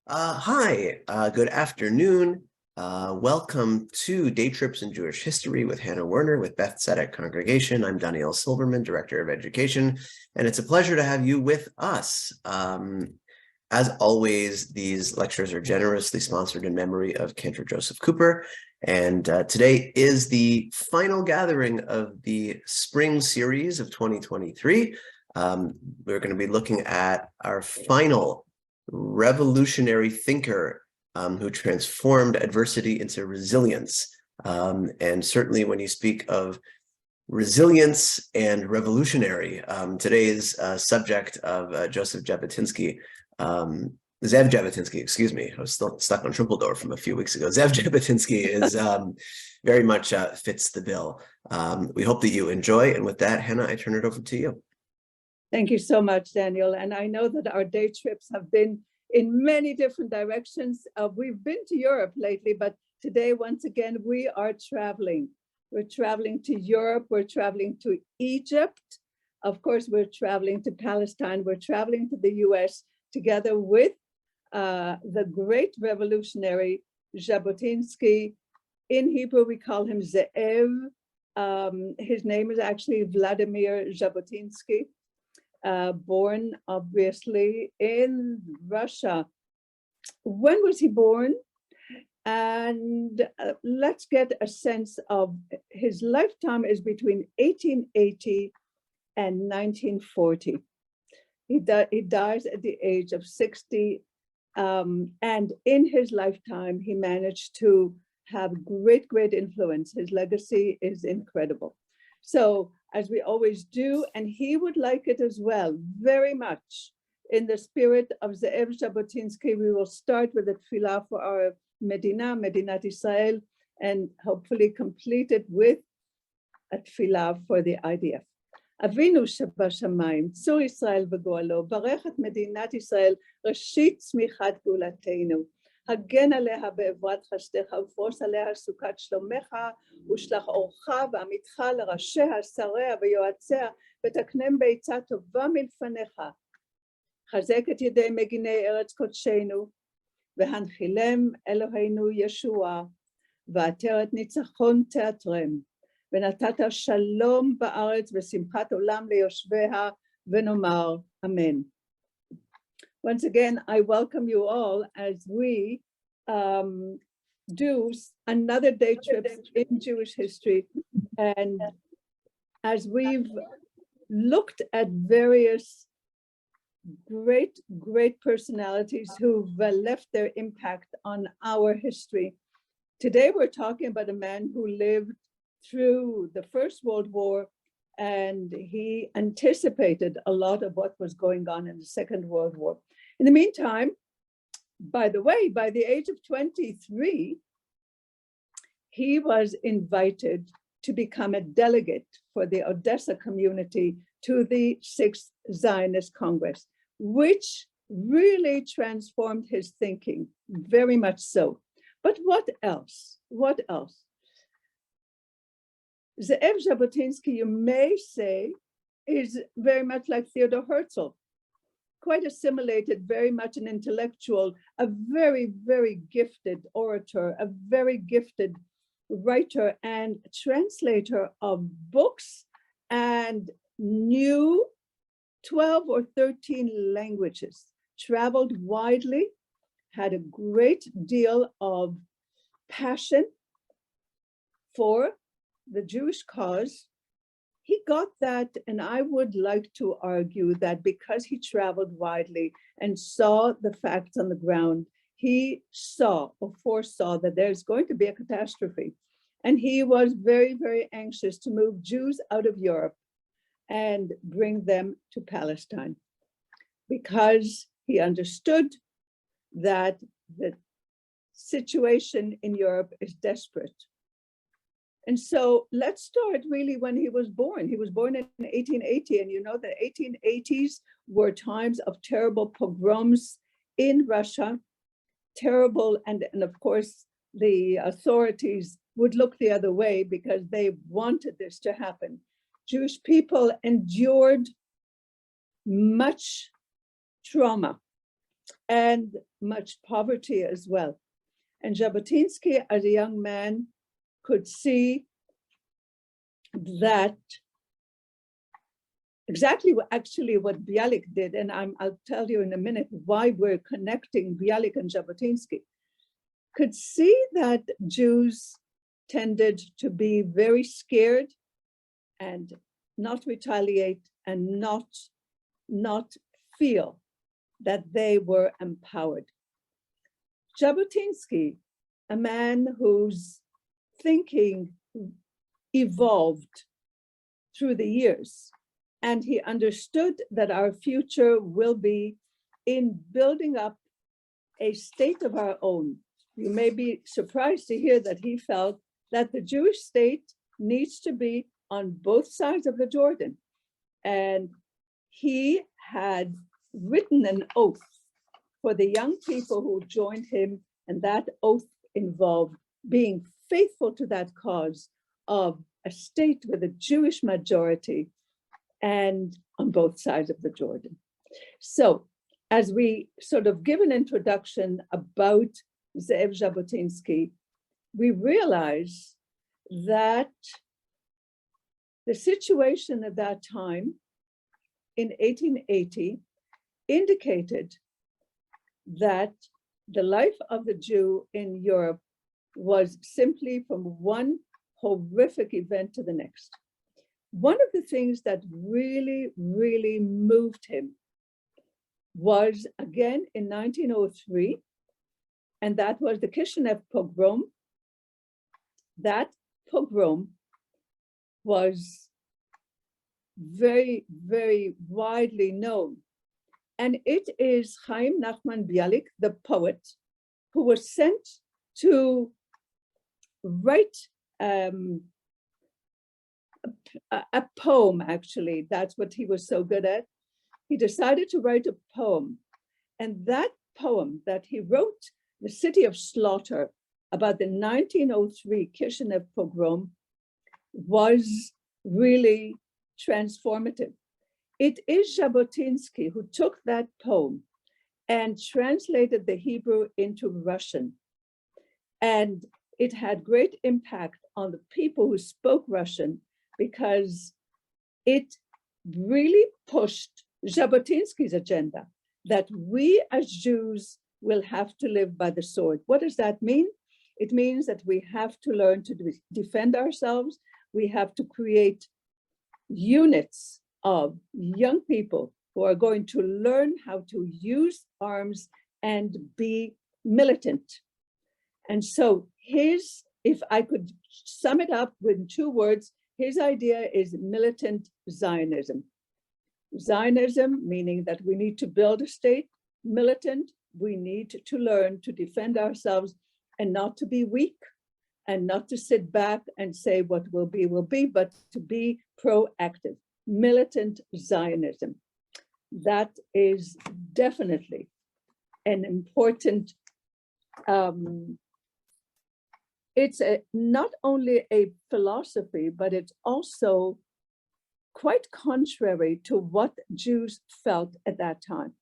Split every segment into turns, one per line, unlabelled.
Good afternoon. Welcome to Day Trips in Jewish History with Hana Werner with Beth Tzedek Congregation. I'm Daniel Silverman, Director of Education, and it's a pleasure to have you with us. As always, these lectures are generously sponsored in memory of Cantor Joseph Cooper, and today is the final gathering of the spring series of 2023. We're going to be looking at our final revolutionary thinker who transformed adversity into resilience. And certainly when you speak of resilience and revolutionary, today's subject of Ze'ev Jabotinsky, excuse me, I was still stuck on Trumpeldorf from a few weeks ago. Ze'ev Jabotinsky is very much fits the bill. We hope that you enjoy. And with that, Hannah, I turn it over to you.
Thank you so much, Daniel. And I know that our day trips have been in many different directions. We've been to Europe lately, but today, once again, we are traveling. We're traveling to Europe. We're traveling to Egypt. Of course, we're traveling to Palestine. We're traveling to the US together with the great revolutionary Jabotinsky. In Hebrew, we call him Ze'ev. His name is actually Vladimir Jabotinsky. Born obviously in Russia. When was he born? And let's get a sense of his lifetime is between 1880 and 1940. He dies at the age of 60, and in his lifetime he managed to have great influence. His legacy is incredible. So, as we always do, and he would like it as well, very much. In the spirit of Ze'ev Jabotinsky, we will start with a tefillah for our Medinat Israel, and hopefully complete it with a tefillah for the IDF. Avinu שבשמיים, צור ישראל וגואלו, ברך את מדינת ישראל, ראשית צמיחת גאולתנו. הגן עליה בעברת חסדך ופרוס עליה סוכת שלומך ושלח אורך ועמיתך לראשיה, שריה ויועציה ותקנם בעצה טובה מלפניך. חזק את ידי מגיני ארץ קודשנו והנחילם אלוהינו ישועה ועטרת ניצחון תעטרם ונתת שלום בארץ ושמחת עולם ליושביה ונאמר אמן. Once again, I welcome you all as we do another day trip in Jewish history. And as we've looked at various great personalities who've left their impact on our history, today we're talking about a man who lived through the First World War, and he anticipated a lot of what was going on in the Second World War. In the meantime, by the way, by the age of 23, he was invited to become a delegate for the Odessa community to the 6th Zionist Congress, which really transformed his thinking, very much so. But what else? What else? Ze'ev Jabotinsky, you may say, is very much like Theodor Herzl, quite assimilated, very much an intellectual, a very gifted orator, a very gifted writer and translator of books and knew 12 or 13 languages, traveled widely, had a great deal of passion for the Jewish cause. He got that, and I would like to argue that because he traveled widely and saw the facts on the ground, he saw or foresaw that there's going to be a catastrophe. And he was very anxious to move Jews out of Europe and bring them to Palestine, because he understood that the situation in Europe is desperate. And so let's start really when he was born. He was born in 1880, and you know the 1880s were times of terrible pogroms in Russia, terrible, and of course the authorities would look the other way because they wanted this to happen. Jewish people endured much trauma and much poverty as well. And Jabotinsky, as a young man, could see that exactly what Bialik did, and I'll tell you in a minute why we're connecting Bialik and Jabotinsky, could see that Jews tended to be very scared and not retaliate and not feel that they were empowered. Jabotinsky, a man whose thinking evolved through the years, and he understood that our future will be in building up a state of our own. You may be surprised to hear that he felt that the Jewish state needs to be on both sides of the Jordan. And he had written an oath for the young people who joined him, and that oath involved being faithful to that cause of a state with a Jewish majority and on both sides of the Jordan. So as we sort of give an introduction about Ze'ev Jabotinsky, we realize that the situation at that time in 1880 indicated that the life of the Jew in Europe was simply from one horrific event to the next. One of the things that really, really moved him was, again, in 1903, and that was the Kishinev pogrom. That pogrom was very, very widely known. And it is Chaim Nachman Bialik, the poet, who was sent to write a poem, actually. That's what he was so good at. He decided to write a poem. And that poem that he wrote, The City of Slaughter, about the 1903 Kishinev pogrom, was really transformative. It is Jabotinsky who took that poem and translated the Hebrew into Russian. And it had great impact on the people who spoke Russian because it really pushed Jabotinsky's agenda that we as Jews will have to live by the sword. What does that mean? It means that we have to learn to defend ourselves. We have to create units of young people who are going to learn how to use arms and be militant. And so if I could sum it up with 2 words, his idea is militant Zionism. Zionism, meaning that we need to build a state. Militant, we need to learn to defend ourselves and not to be weak and not to sit back and say what will be, but to be proactive. Militant Zionism. That is definitely an important, it's not only a philosophy, but it's also quite contrary to what Jews felt at that time.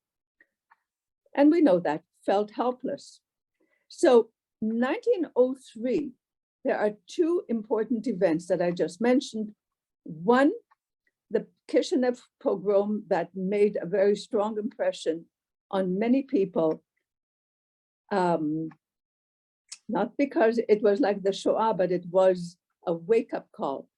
And we know that, felt helpless. So 1903, there are 2 important events that I just mentioned. One, the Kishinev pogrom that made a very strong impression on many people, not because it was like the Shoah, but it was a wake-up call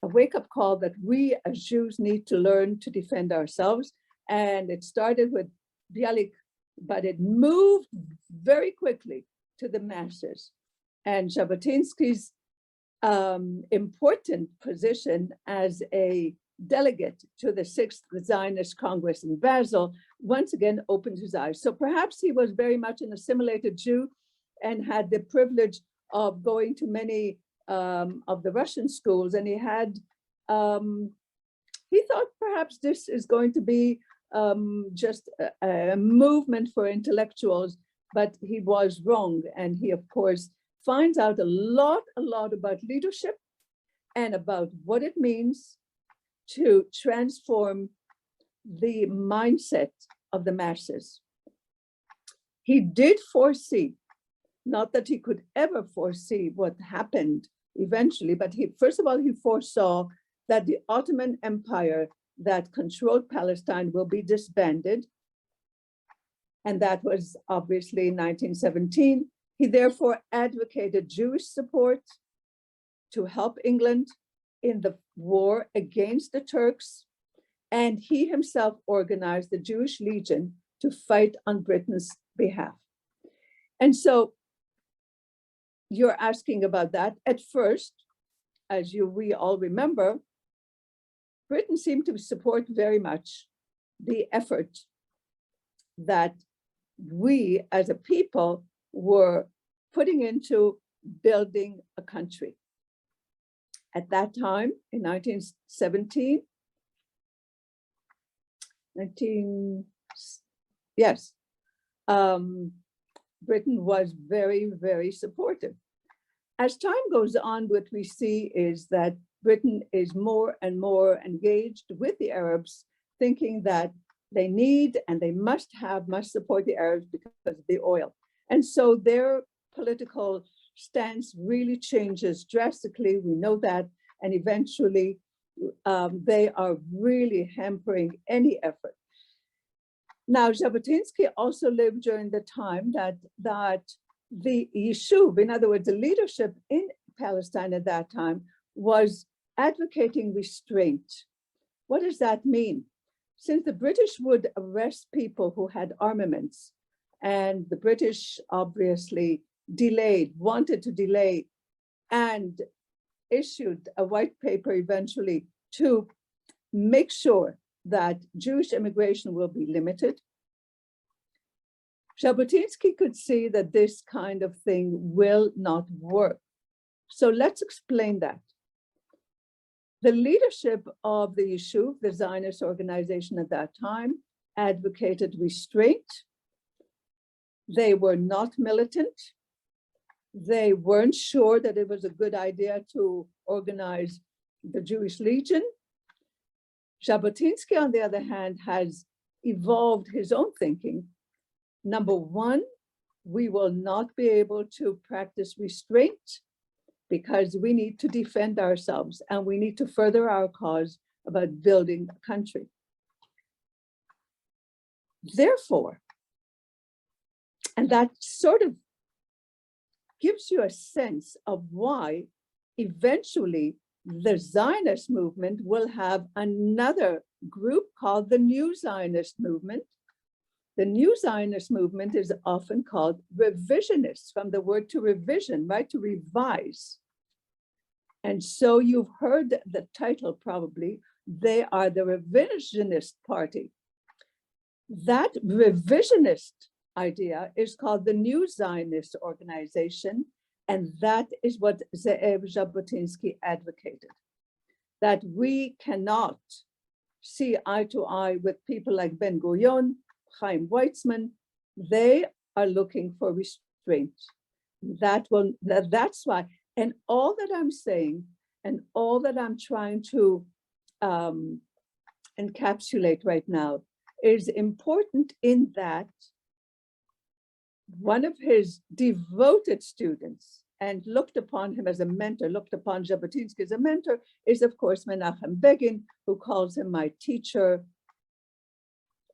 that we as Jews need to learn to defend ourselves. And it started with Bialik, but it moved very quickly to the masses. And Jabotinsky's important position as a delegate to the 6th Zionist Congress in Basel once again opened his eyes. So perhaps he was very much an assimilated Jew and had the privilege of going to many of the Russian schools, and he thought perhaps this is going to be just a movement for intellectuals, but he was wrong. And he, of course, finds out a lot about leadership and about what it means to transform the mindset of the masses. He did foresee, not that he could ever foresee what happened eventually, but first of all, he foresaw that the Ottoman Empire that controlled Palestine will be disbanded. And that was obviously in 1917. He therefore advocated Jewish support to help England in the war against the Turks. And he himself organized the Jewish Legion to fight on Britain's behalf. And so you're asking about that. At first, as we all remember, Britain seemed to support very much the effort that we as a people were putting into building a country. At that time, in 1917, Britain was very, very supportive. As time goes on, what we see is that Britain is more and more engaged with the Arabs, thinking that they need and they must support the Arabs because of the oil. And so their political stance really changes drastically. We know that. And eventually, they are really hampering any effort. Now, Jabotinsky also lived during the time that the Yishuv, in other words, the leadership in Palestine at that time, was advocating restraint. What does that mean? Since the British would arrest people who had armaments, and the British obviously wanted to delay, and issued a white paper eventually to make sure that Jewish immigration will be limited. Jabotinsky could see that this kind of thing will not work. So let's explain that. The leadership of the Yishuv, the Zionist organization at that time, advocated restraint. They were not militant. They weren't sure that it was a good idea to organize the Jewish Legion. Jabotinsky, on the other hand, has evolved his own thinking. Number one, we will not be able to practice restraint because we need to defend ourselves and we need to further our cause about building a country. Therefore, and that sort of gives you a sense of why eventually the Zionist movement will have another group called the New Zionist Movement. The New Zionist Movement is often called revisionists, from the word to revision, right, to revise. And so you've heard the title probably, they are the revisionist party. That revisionist idea is called the New Zionist Organization, and that is what Ze'ev Jabotinsky advocated, that we cannot see eye to eye with people like Ben-Gurion, Chaim Weizmann. They are looking for restraint. That's why, and all that I'm saying, and all that I'm trying to encapsulate right now is important in that one of his devoted students and looked upon him as a mentor, looked upon Jabotinsky as a mentor, is of course Menachem Begin, who calls him my teacher,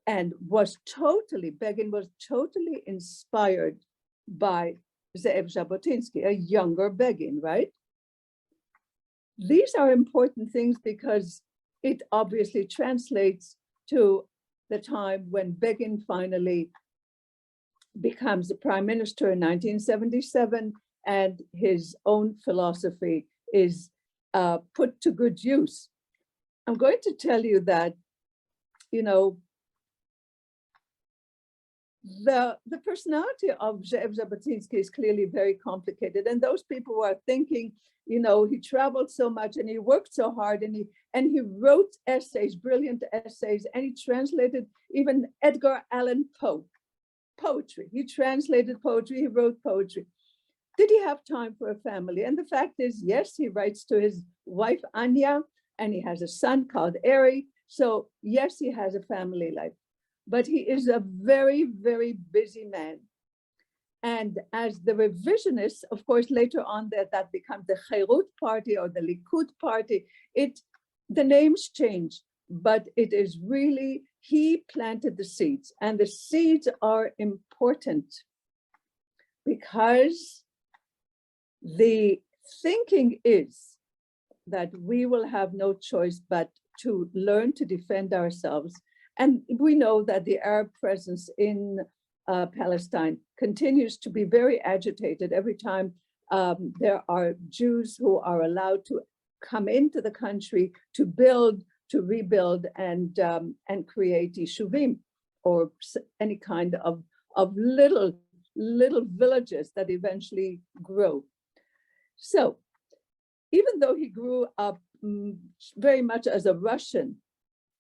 and Begin was totally inspired by Ze'ev Jabotinsky, a younger Begin, right? These are important things because it obviously translates to the time when Begin finally becomes the prime minister in 1977, and his own philosophy is put to good use. I'm going to tell you that, you know, the personality of Ze'ev Jabotinsky is clearly very complicated. And those people who are thinking, you know, he traveled so much and he worked so hard and he wrote essays, brilliant essays, and he translated even Edgar Allan Poe poetry. He translated poetry, he wrote poetry. Did he have time for a family? And the fact is, yes, he writes to his wife, Anya, and he has a son called Eri. So yes, he has a family life, but he is a very, very busy man. And as the revisionists, of course, later on that becomes the Cherut party or the Likud party, the names change, but it is really, he planted the seeds, and the seeds are important because the thinking is that we will have no choice but to learn to defend ourselves. And we know that the Arab presence in Palestine continues to be very agitated every time there are Jews who are allowed to come into the country to build, to rebuild, and create yeshuvim, or any kind of little villages that eventually grow. So even though he grew up very much as a Russian,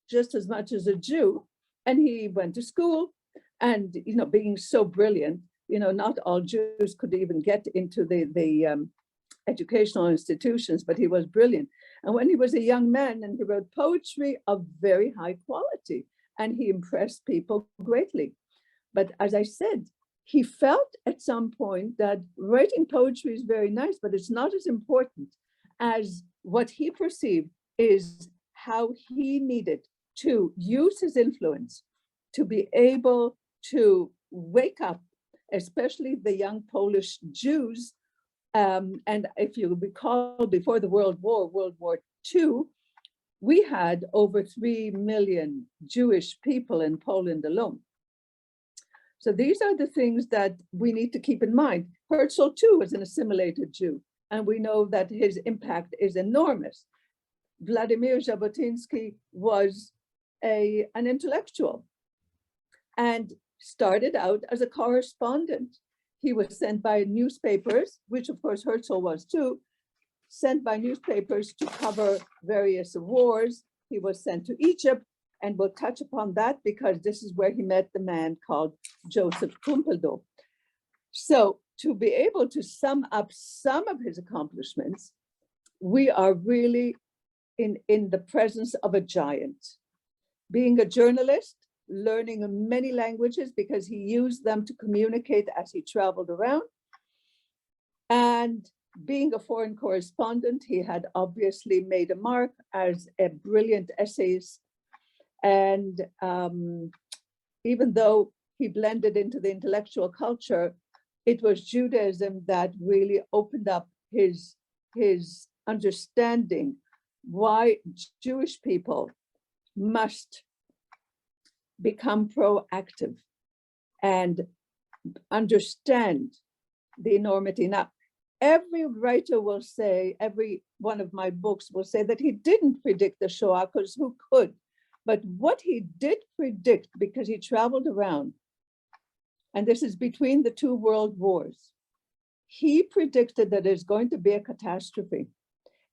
just as much as a Jew, and he went to school, and being so brilliant, not all Jews could even get into the educational institutions, but he was brilliant. And when he was a young man, and he wrote poetry of very high quality, and he impressed people greatly. But as I said, he felt at some point that writing poetry is very nice, but it's not as important as what he perceived is how he needed to use his influence to be able to wake up, especially the young Polish Jews. And if you recall, before the World War II, we had over 3 million Jewish people in Poland alone. So these are the things that we need to keep in mind. Herzl too was an assimilated Jew, and we know that his impact is enormous. Vladimir Jabotinsky was an intellectual and started out as a correspondent. He was sent by newspapers, which of course Herzl was too, sent by newspapers to cover various wars. He was sent to Egypt, and we'll touch upon that because this is where he met the man called Joseph Kumpeldor. So to be able to sum up some of his accomplishments, we are really in the presence of a giant. Being a journalist, learning many languages because he used them to communicate as he traveled around, and being a foreign correspondent, he had obviously made a mark as a brilliant essayist. And even though he blended into the intellectual culture, it was Judaism that really opened up his understanding why Jewish people must become proactive and understand the enormity. Now, every writer will say, every one of my books will say that he didn't predict the Shoah, because who could? But what he did predict, because he traveled around, and this is between the 2 world wars, he predicted that there's going to be a catastrophe.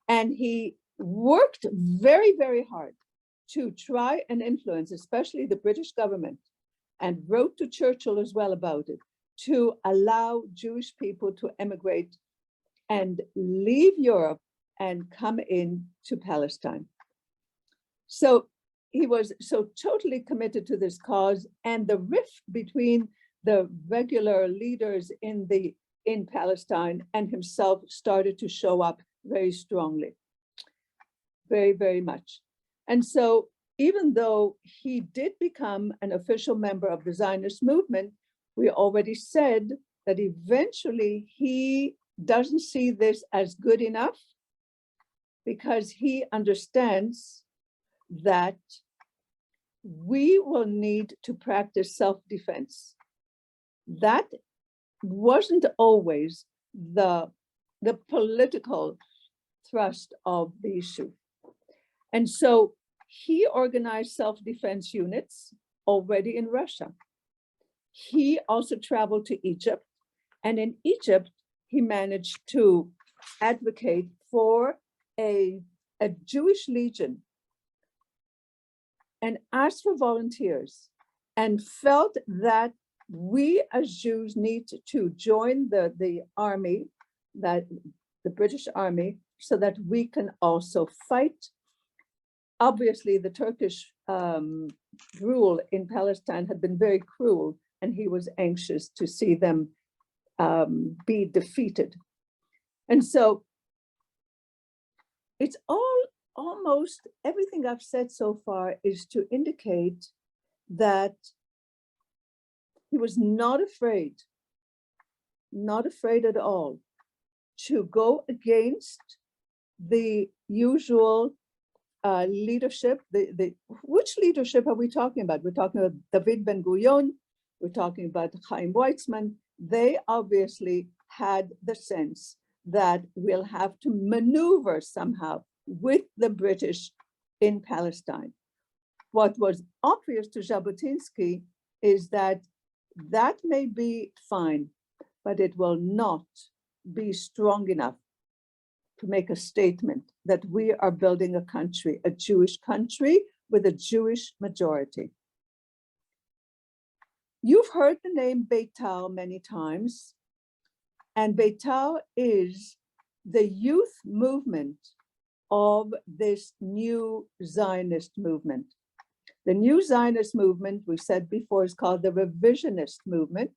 And he worked very, very hard to try and influence, especially the British government, and wrote to Churchill as well about it, to allow Jewish people to emigrate and leave Europe and come in to Palestine. So he was so totally committed to this cause, and the rift between the regular leaders in Palestine and himself started to show up very strongly, very, very much. And so even though he did become an official member of the Zionist movement, we already said that eventually he doesn't see this as good enough, because he understands that we will need to practice self-defense. That wasn't always the political thrust of the issue. And so he organized self-defense units already in Russia. He also traveled to Egypt, and in Egypt, he managed to advocate for a Jewish legion and asked for volunteers, and felt that we as Jews need to join the army, that the British army, so that we can also fight. Obviously, the Turkish rule in Palestine had been very cruel, and he was anxious to see them be defeated. And so it's almost everything I've said so far is to indicate that he was not afraid at all to go against the usual leadership. Which leadership are we talking about? We're talking about David Ben-Gurion, we're talking about Chaim Weizmann. They obviously had the sense that we'll have to maneuver somehow with the British in Palestine. What was obvious to Jabotinsky is that may be fine, but it will not be strong enough to make a statement that we are building a country, a Jewish country with a Jewish majority. You've heard the name Beitar many times, and Beitar is the youth movement of this new Zionist movement. The new Zionist movement, we said before, is called the revisionist movement.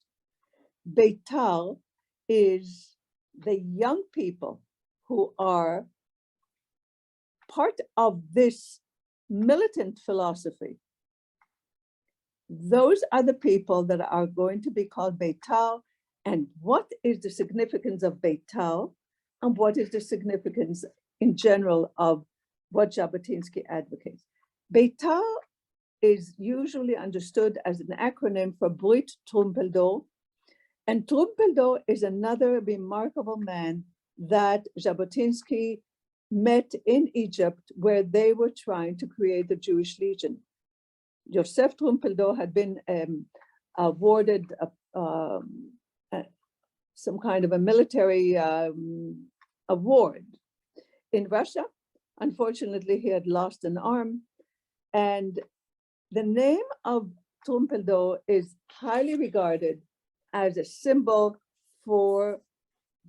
Beitar is the young people who are part of this militant philosophy. Those are the people that are going to be called Beitar. And what is the significance of Beitar? And what is the significance in general of what Jabotinsky advocates? Beitar is usually understood as an acronym for Brit Trumpeldor. And Trumpeldor is another remarkable man that Jabotinsky met in Egypt, where they were trying to create the Jewish Legion. Joseph Trumpeldor had been awarded some kind of a military award in Russia. Unfortunately, he had lost an arm. And the name of Trumpeldor is highly regarded as a symbol for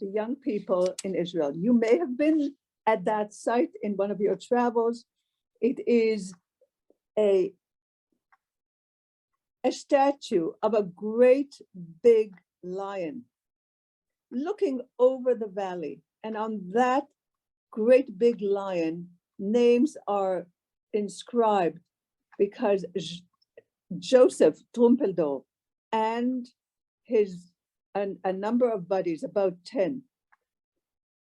the young people in Israel. You may have been at that site in one of your travels. It is a statue of a great big lion looking over the valley. And on that great big lion, names are inscribed because Joseph Trumpeldor and a number of buddies, about 10,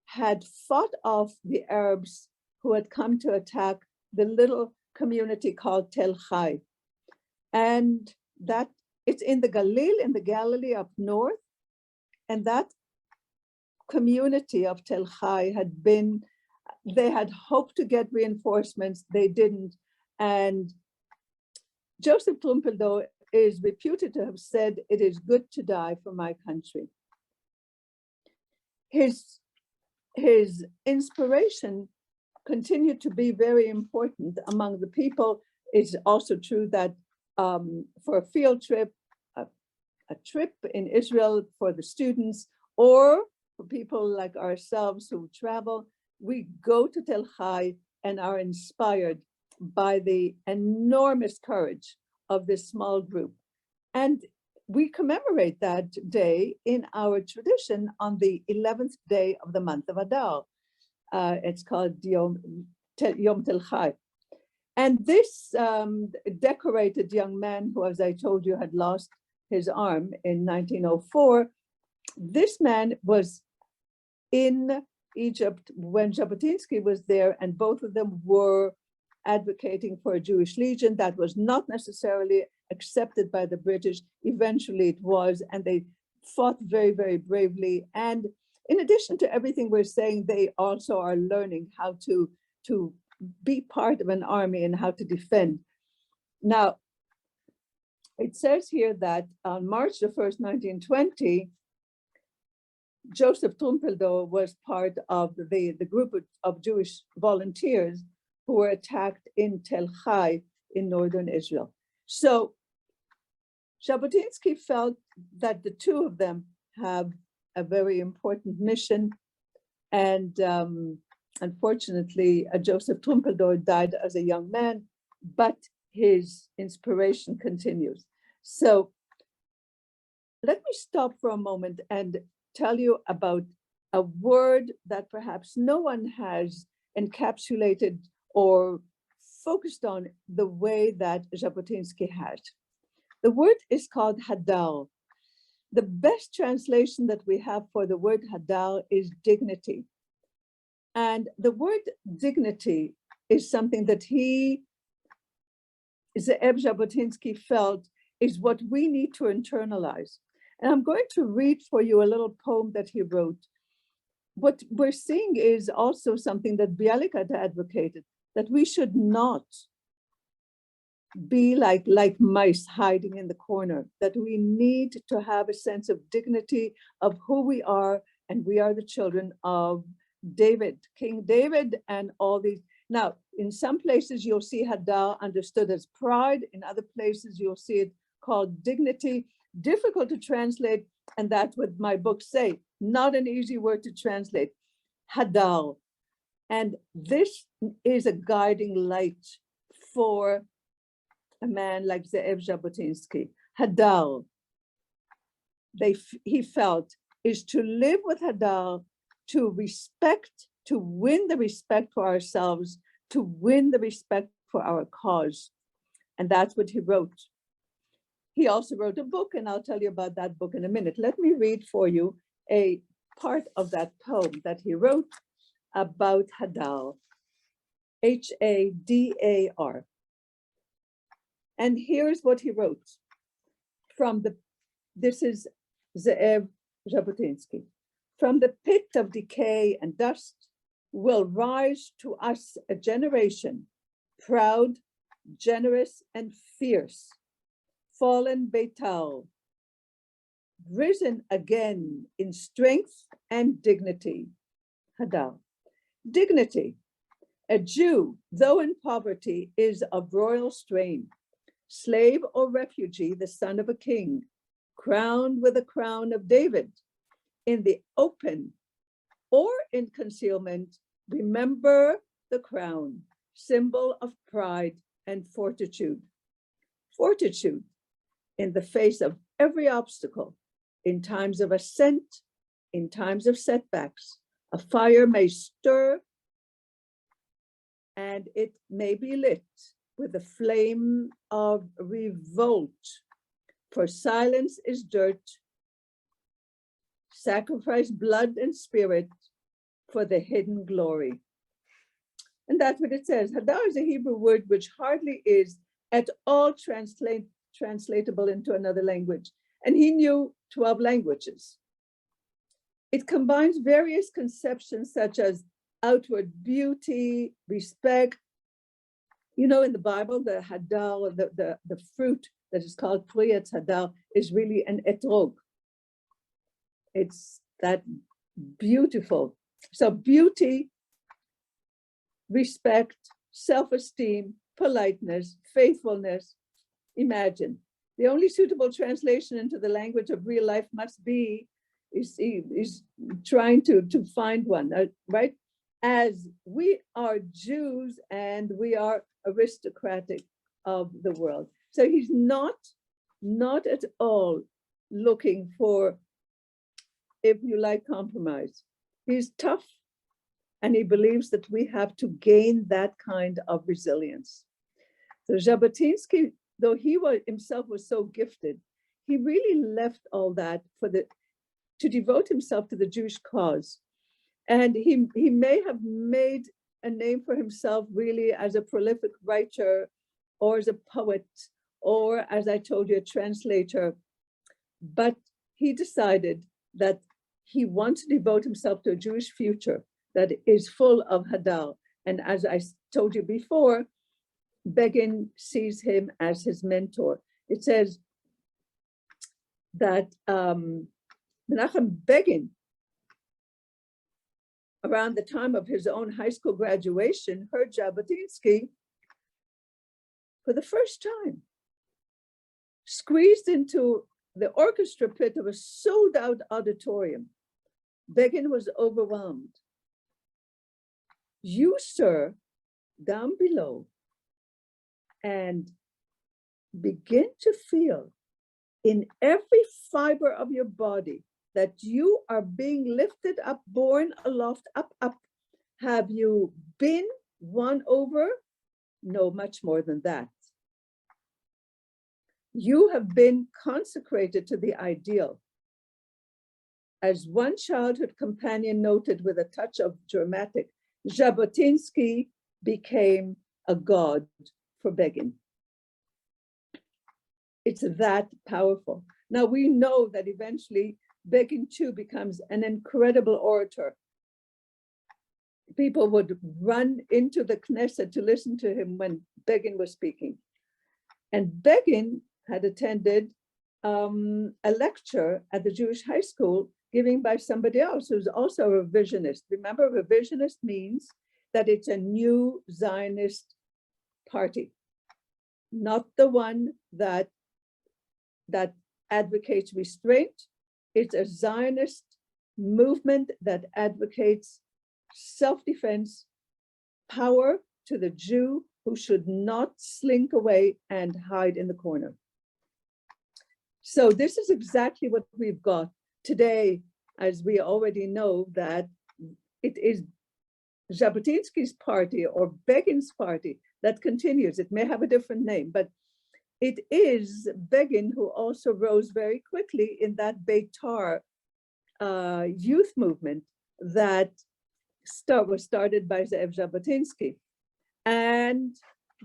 had fought off the Arabs who had come to attack the little community called Tel Chai. And that it's in the Galilee up north. And that community of Tel Chai they had hoped to get reinforcements, they didn't. And Joseph Trumpeldor is reputed to have said, "It is good to die for my country." His inspiration continued to be very important among the people. It's also true that for a field trip, a trip in Israel for the students, or for people like ourselves who travel, we go to Tel Chai and are inspired by the enormous courage of this small group. And we commemorate that day in our tradition on the 11th day of the month of Adar. It's called Yom Tel Chai. And this decorated young man who, as I told you, had lost his arm in 1904, this man was in Egypt when Jabotinsky was there, and both of them were advocating for a Jewish Legion. That was not necessarily accepted by the British. Eventually it was, and they fought very, very bravely. And in addition to everything we're saying, they also are learning how to be part of an army and how to defend. Now, it says here that on March the 1st, 1920, Joseph Trumpeldor was part of the group of Jewish volunteers who were attacked in Tel Chai in northern Israel. So Jabotinsky felt that the two of them have a very important mission. And unfortunately, Joseph Trumpeldor died as a young man, but his inspiration continues. So let me stop for a moment and tell you about a word that perhaps no one has encapsulated or focused on the way that Jabotinsky had. The word is called hadal. The best translation that we have for the word hadal is dignity. And the word dignity is something that Ze'ev Jabotinsky felt is what we need to internalize. And I'm going to read for you a little poem that he wrote. What we're seeing is also something that Bialik had advocated, that we should not be like mice hiding in the corner, that we need to have a sense of dignity of who we are, and we are the children of David, King David, and all these. Now, in some places you'll see hadal understood as pride, in other places you'll see it called dignity. Difficult to translate, and that's what my books say. Not an easy word to translate. Hadal. And this is a guiding light for a man like Ze'ev Jabotinsky. Hadal, he felt, is to live with hadal, to respect, to win the respect for ourselves, to win the respect for our cause. And that's what he wrote. He also wrote a book, and I'll tell you about that book in a minute. Let me read for you a part of that poem that he wrote about hadal, Hadar. And here's what he wrote this is Ze'ev Jabotinsky. From the pit of decay and dust will rise to us a generation, proud, generous, and fierce, fallen Beital, risen again in strength and dignity. Hadal. Dignity. A Jew, though in poverty, is of royal strain, slave or refugee, the son of a king, crowned with a crown of David. In the open or in concealment, remember the crown, symbol of pride and fortitude. Fortitude in the face of every obstacle, in times of ascent, in times of setbacks. A fire may stir and it may be lit with the flame of revolt, for silence is dirt, sacrifice blood and spirit for the hidden glory. And that's what it says. Hadar is a Hebrew word which hardly is at all translatable into another language. And he knew 12 languages. It combines various conceptions such as outward beauty, respect. You know, in the Bible, the hadar, the fruit that is called priyat hadar, is really an etrog. It's that beautiful. So beauty, respect, self-esteem, politeness, faithfulness. Imagine. The only suitable translation into the language of real life must be, is trying to find one, right? As we are Jews and we are aristocratic of the world. So he's not at all looking for, if you like, compromise. He's tough, and he believes that we have to gain that kind of resilience. So Jabotinsky, though he himself was so gifted, he really left all that to devote himself to the Jewish cause. And he may have made a name for himself really as a prolific writer, or as a poet, or, as I told you, a translator. But he decided that he wants to devote himself to a Jewish future that is full of hadal. And as I told you before, Begin sees him as his mentor. It says that Menachem Begin, around the time of his own high school graduation, heard Jabotinsky for the first time, squeezed into the orchestra pit of a sold-out auditorium. Begin was overwhelmed. You, sir, down below, and begin to feel in every fiber of your body that you are being lifted up, borne aloft, up, up. Have you been won over? No, much more than that. You have been consecrated to the ideal. As one childhood companion noted with a touch of dramatic, Jabotinsky became a god for Begin. It's that powerful. Now we know that eventually Begin too becomes an incredible orator. People would run into the Knesset to listen to him when Begin was speaking. And Begin had attended a lecture at the Jewish high school given by somebody else who's also a revisionist. Remember, revisionist means that it's a new Zionist party, not the one that advocates restraint. It's a Zionist movement that advocates self-defense, power to the Jew who should not slink away and hide in the corner. So this is exactly what we've got today, as we already know that it is Jabotinsky's party or Begin's party that continues. It may have a different name, but it is Begin who also rose very quickly in that Beitar youth movement that was started by Ze'ev Jabotinsky. And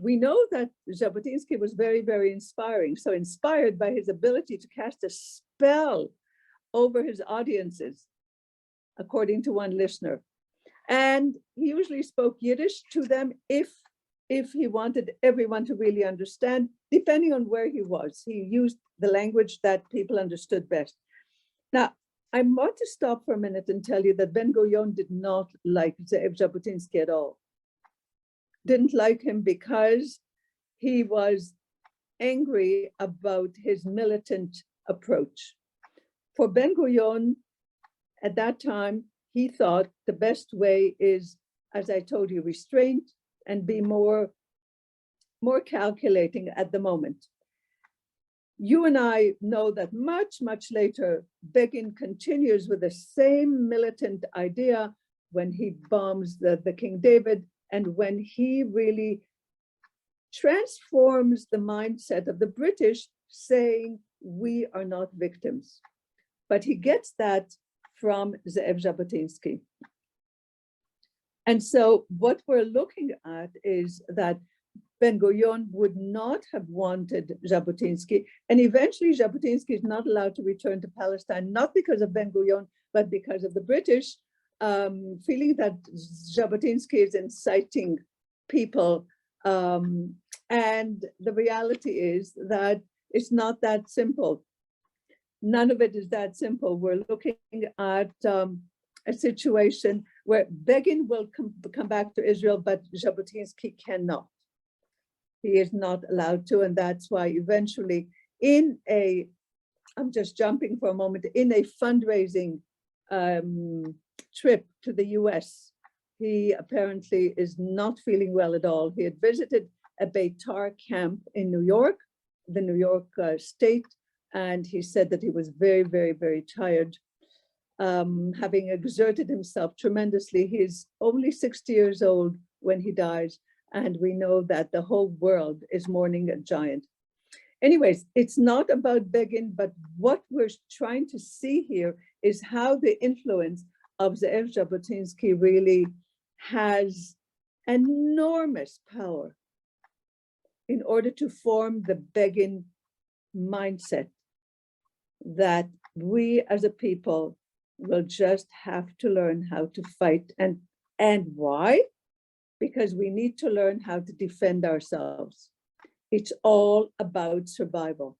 we know that Jabotinsky was very, very inspiring. So inspired by his ability to cast a spell over his audiences, according to one listener. And he usually spoke Yiddish to them if he wanted everyone to really understand, depending on where he was. He used the language that people understood best. Now, I want to stop for a minute and tell you that Ben-Gurion did not like Ze'ev Jabotinsky at all. Didn't like him because he was angry about his militant approach. For Ben-Gurion, at that time, he thought the best way is, as I told you, restraint and be more calculating at the moment. You and I know that much, much later, Begin continues with the same militant idea when he bombs the King David and when he really transforms the mindset of the British, saying, we are not victims. But he gets that from Ze'ev Jabotinsky. And so what we're looking at is that Ben-Gurion would not have wanted Jabotinsky, and eventually Jabotinsky is not allowed to return to Palestine, not because of Ben-Gurion, but because of the British, feeling that Jabotinsky is inciting people. And the reality is that it's not that simple. None of it is that simple. We're looking at a situation where Begin will come back to Israel, but Jabotinsky cannot. He is not allowed to, and that's why eventually I'm just jumping for a moment, in a fundraising trip to the US, he apparently is not feeling well at all. He had visited a Beitar camp in New York, the New York state, and he said that he was very, very, very tired, having exerted himself tremendously. He's only 60 years old when he dies, and we know that the whole world is mourning a giant. Anyways, it's not about Begin, but what we're trying to see here is how the influence of Ze'ev Jabotinsky really has enormous power in order to form the Begin mindset that we as a people will just have to learn how to fight. And why? Because we need to learn how to defend ourselves. It's all about survival.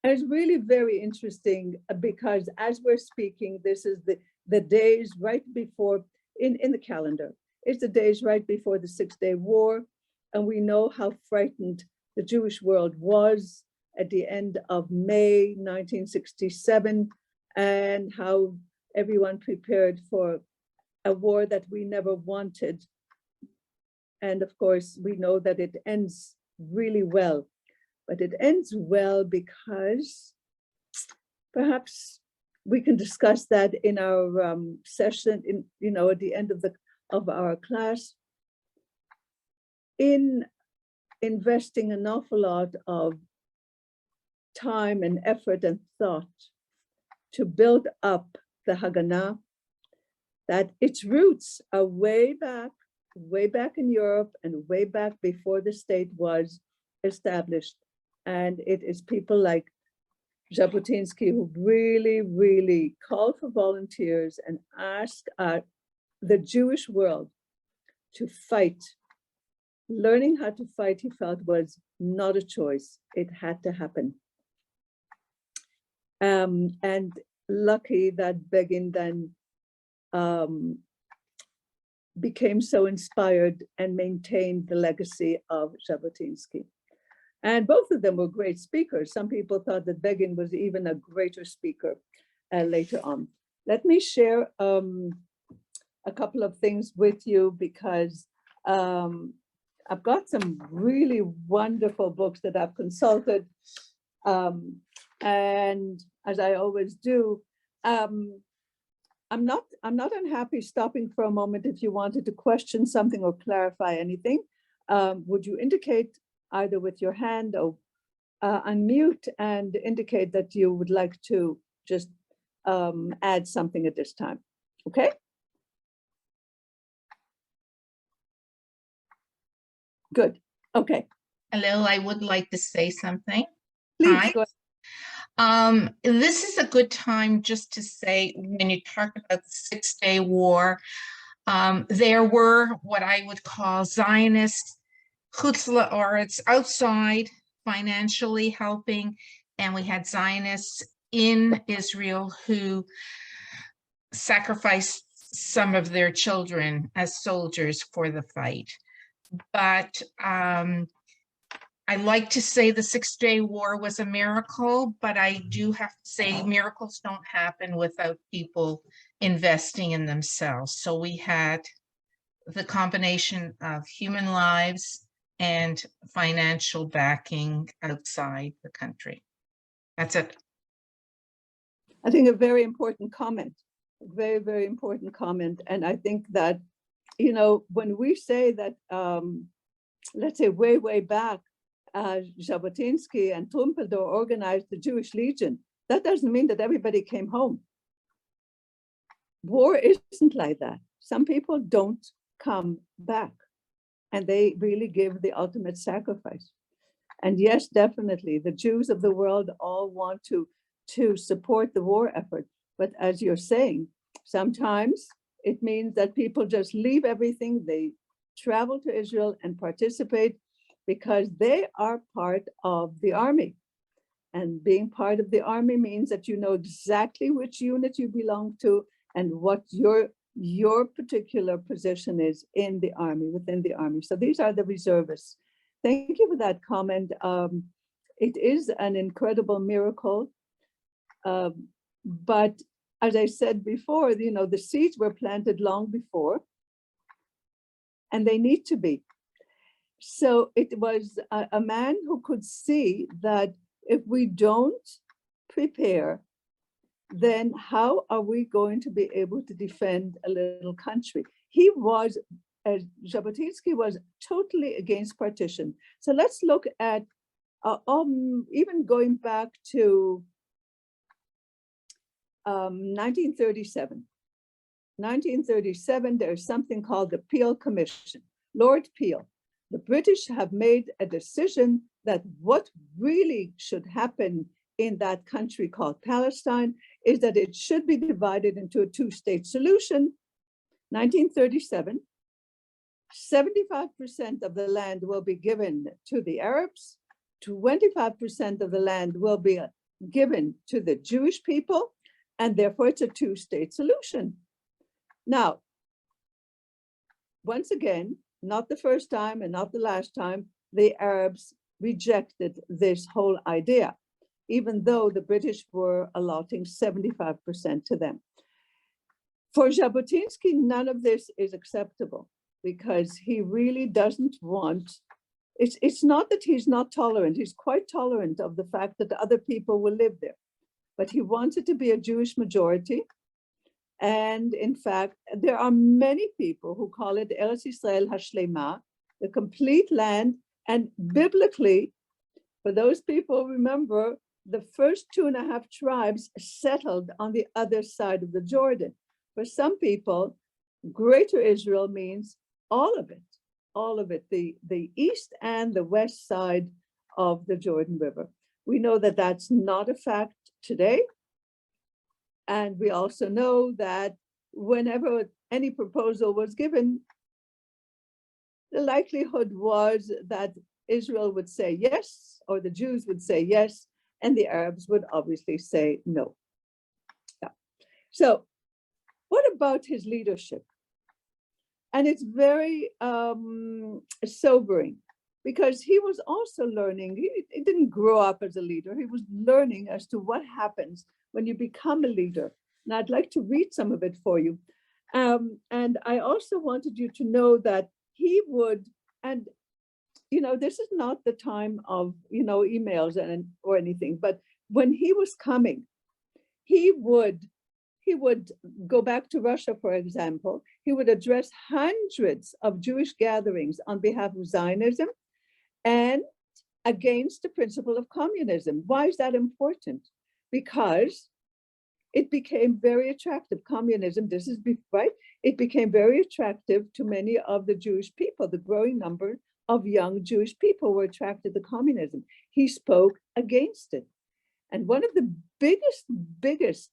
And it's really very interesting because as we're speaking, this is the days right before, in the calendar, it's the days right before the 6-Day War. And we know how frightened the Jewish world was at the end of May 1967, and how everyone prepared for a war that we never wanted. And of course, we know that it ends really well, but it ends well because perhaps we can discuss that in our session, at the end of our class. In investing an awful lot of time and effort and thought to build up the Haganah, that its roots are way back in Europe and way back before the state was established. And it is people like Jabotinsky who really, really called for volunteers and asked the Jewish world to fight. Learning how to fight, he felt, was not a choice. It had to happen. And lucky that Begin then became so inspired and maintained the legacy of Jabotinsky. And both of them were great speakers. Some people thought that Begin was even a greater speaker later on. Let me share a couple of things with you because I've got some really wonderful books that I've consulted. And as I always do, I'm not unhappy stopping for a moment if you wanted to question something or clarify anything. Would you indicate either with your hand or unmute and indicate that you would like to just add something at this time, okay? Good, okay.
Hello, I would like to say something.
Please
Hi.
go ahead.
This is a good time just to say, when you talk about the Six-Day War, there were what I would call Zionist chutzla oretz outside financially helping, and we had Zionists in Israel who sacrificed some of their children as soldiers for the fight. But I like to say the Six-Day War was a miracle, but I do have to say miracles don't happen without people investing in themselves. So we had the combination of human lives and financial backing outside the country. That's it.
I think a very important comment, very, very important comment. And I think that, when we say that, let's say way back, Jabotinsky and Trumpeldor organized the Jewish Legion, that doesn't mean that everybody came home. War isn't like that. Some people don't come back, and they really give the ultimate sacrifice. And yes, definitely, the Jews of the world all want to support the war effort. But as you're saying, sometimes it means that people just leave everything, they travel to Israel and participate because they are part of the army. And being part of the army means that you know exactly which unit you belong to and what your particular position is in the army, within the army. So these are the reservists. Thank you for that comment. It is an incredible miracle. But as I said before, the seeds were planted long before, and they need to be. So it was a man who could see that if we don't prepare, then how are we going to be able to defend a little country? Jabotinsky was totally against partition. So let's look at even going back to 1937. 1937, there's something called the Peel Commission. Lord Peel. The British have made a decision that what really should happen in that country called Palestine is that it should be divided into a two-state solution. 1937, 75% of the land will be given to the Arabs, 25% of the land will be given to the Jewish people, and therefore it's a two-state solution. Now, once again, not the first time and not the last time, the Arabs rejected this whole idea, even though the British were allotting 75% to them. For Jabotinsky, none of this is acceptable because he really doesn't want, it's not that he's not tolerant, he's quite tolerant of the fact that other people will live there. but he wanted to be a Jewish majority. And in fact, there are many people who call it Eretz Yisrael Hashlema, the complete land. And biblically, for those people, remember, the first 2.5 tribes settled on the other side of the Jordan. For some people, Greater Israel means all of it, the east and the west side of the Jordan River. We know that that's not a fact today. And we also know that whenever any proposal was given, the likelihood was that Israel would say yes, or the Jews would say yes, and the Arabs would obviously say no. Yeah. So what about his leadership? And it's very sobering, because he was also learning. He didn't grow up as a leader. He was learning as to what happens when you become a leader. And I'd like to read some of it for you. And I also wanted you to know that he would, and this is not the time of emails or anything, but when he was coming, he would go back to Russia, for example. He would address hundreds of Jewish gatherings on behalf of Zionism and against the principle of communism. Why is that important? Because it became very attractive. Communism, this is right, it became very attractive to many of the Jewish people. The growing number of young Jewish people were attracted to communism. He spoke against it. And one of the biggest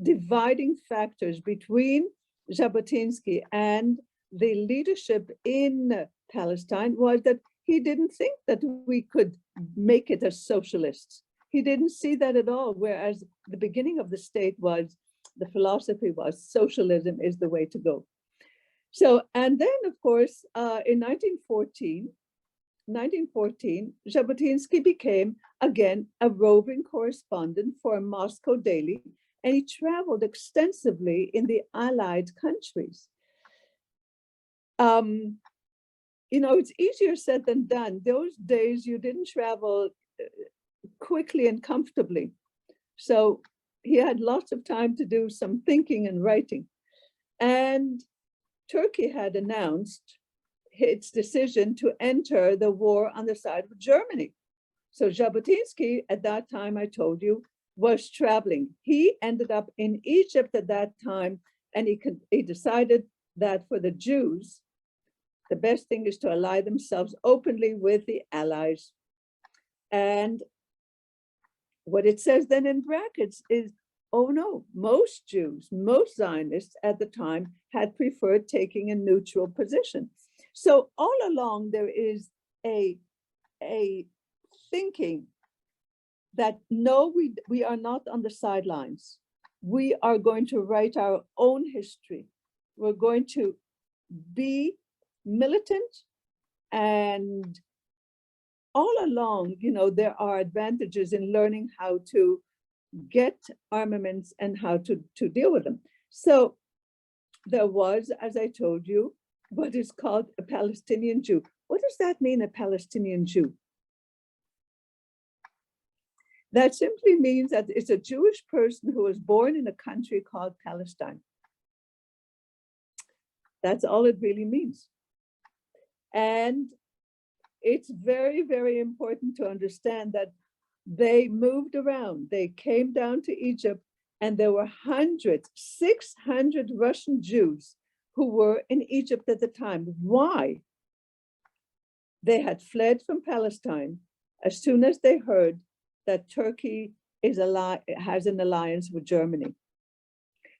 dividing factors between Jabotinsky and the leadership in Palestine was that he didn't think that we could make it as socialists. He didn't see that at all, whereas the beginning of the state was, the philosophy was, socialism is the way to go. So, and then of course, in 1914, Jabotinsky became again a roving correspondent for a Moscow daily, and he traveled extensively in the Allied countries. It's easier said than done. Those days you didn't travel quickly and comfortably. So he had lots of time to do some thinking and writing. And Turkey had announced its decision to enter the war on the side of Germany. So Jabotinsky, at that time, I told you, was traveling. He ended up in Egypt at that time, and he decided that for the Jews, the best thing is to ally themselves openly with the Allies. And what it says then in brackets is, oh no, most Jews, most Zionists at the time had preferred taking a neutral position. So all along there is a thinking that no, we are not on the sidelines. We are going to write our own history. We're going to be militant, and all along, there are advantages in learning how to get armaments and how to deal with them. So there was, as I told you, what is called a Palestinian Jew. What does that mean, a Palestinian Jew? That simply means that it's a Jewish person who was born in a country called Palestine. That's all it really means. And it's very, very important to understand that they moved around. They came down to Egypt, and there were 600 Russian Jews who were in Egypt at the time. Why? They had fled from Palestine as soon as they heard that Turkey has an alliance with Germany.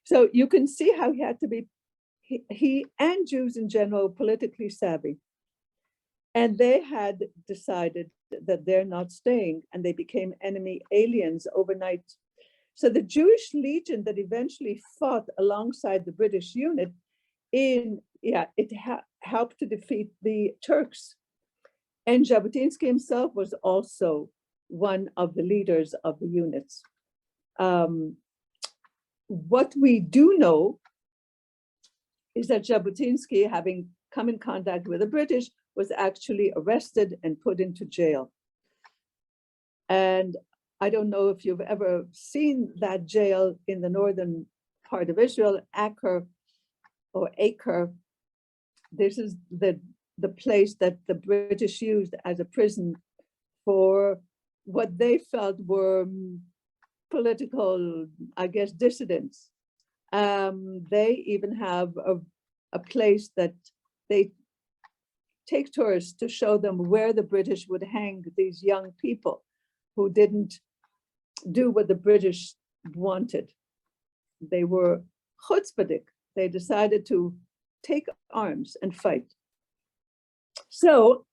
So you can see how he had to be, he and Jews in general, politically savvy. And they had decided that they're not staying, and they became enemy aliens overnight. So the Jewish Legion that eventually fought alongside the British unit helped to defeat the Turks. And Jabotinsky himself was also one of the leaders of the units. What we do know is that Jabotinsky, having come in contact with the British, was actually arrested and put into jail. And I don't know if you've ever seen that jail in the northern part of Israel, Acre or Acre. This is the place that the British used as a prison for what they felt were political, I guess, dissidents. They even have a place that they take tourists to show them where the British would hang these young people who didn't do what the British wanted. They were chutzpahdik. They decided to take arms and fight. So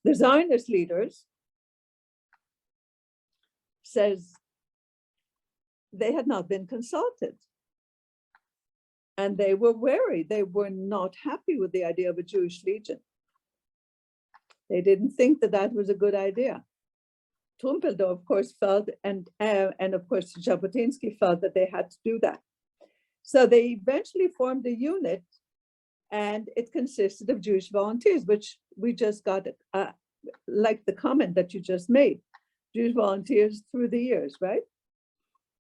the Zionist leaders says they had not been consulted. And they were wary. They were not happy with the idea of a Jewish legion. They didn't think that that was a good idea. Trumpeldor, of course, felt, and of course, Jabotinsky felt that they had to do that. So they eventually formed a unit, and it consisted of Jewish volunteers, which we just got, like the comment that you just made, Jewish volunteers through the years, right?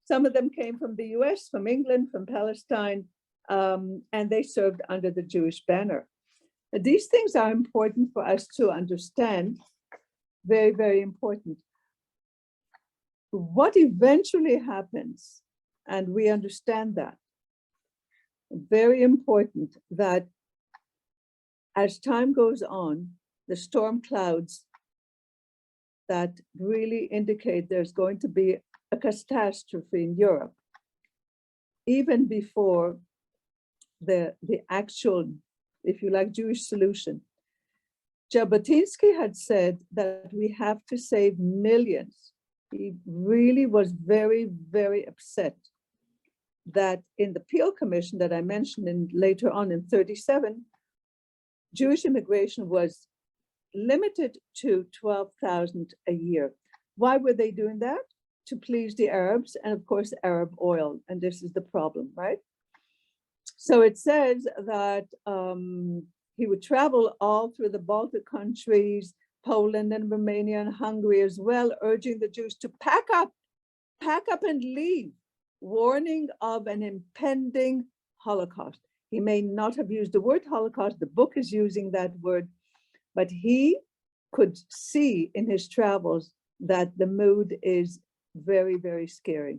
Some of them came from the US, from England, from Palestine, and they served under the Jewish banner. These things are important for us to understand, very, very important. What eventually happens, and we understand that, very important that as time goes on, the storm clouds that really indicate there's going to be a catastrophe in Europe, even before the actual, if you like, Jewish solution. Jabotinsky had said that we have to save millions. He really was very, very upset that in the Peel Commission that I mentioned later on in 1937, Jewish immigration was limited to 12,000 a year. Why were they doing that? To please the Arabs and of course Arab oil, and this is the problem, right? So it says that he would travel all through the Baltic countries, Poland and Romania and Hungary as well, urging the Jews to pack up and leave, warning of an impending Holocaust. He may not have used the word Holocaust, the book is using that word, but he could see in his travels that the mood is very, very scary.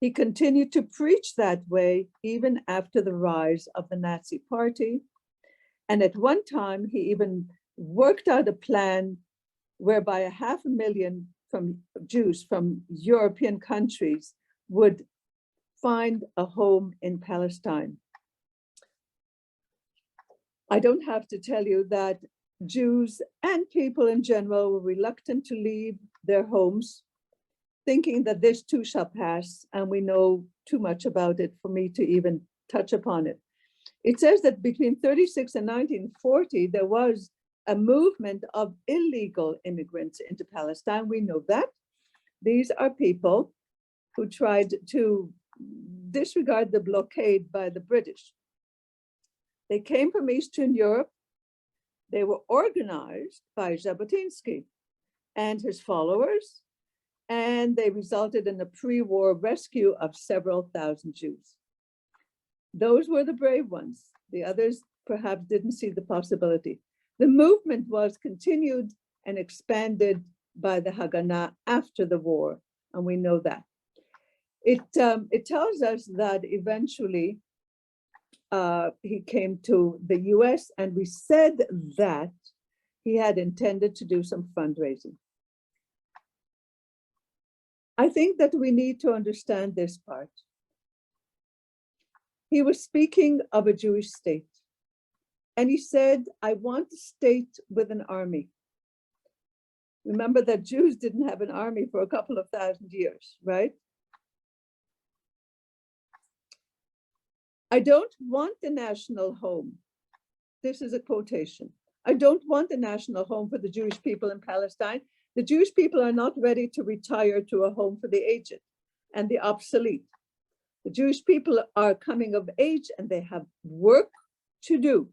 He continued to preach that way even after the rise of the Nazi Party. And at one time, he even worked out a plan whereby 500,000 Jews from European countries would find a home in Palestine. I don't have to tell you that Jews and people in general were reluctant to leave their homes, thinking that this too shall pass, and we know too much about it for me to even touch upon it. It says that between 1936 and 1940, there was a movement of illegal immigrants into Palestine. We know that. These are people who tried to disregard the blockade by the British. They came from Eastern Europe. They were organized by Jabotinsky and his followers, and they resulted in a pre-war rescue of several thousand Jews. Those were the brave ones. The others perhaps didn't see the possibility. The movement was continued and expanded by the Hagana after the war, and we know that. It tells us that eventually he came to the US, and we said that he had intended to do some fundraising. I think that we need to understand this part. He was speaking of a Jewish state, and he said, I want a state with an army. Remember that Jews didn't have an army for a couple of thousand years, right? I don't want a national home. This is a quotation. I don't want a national home for the Jewish people in Palestine. The Jewish people are not ready to retire to a home for the aged and the obsolete. The Jewish people are coming of age and they have work to do.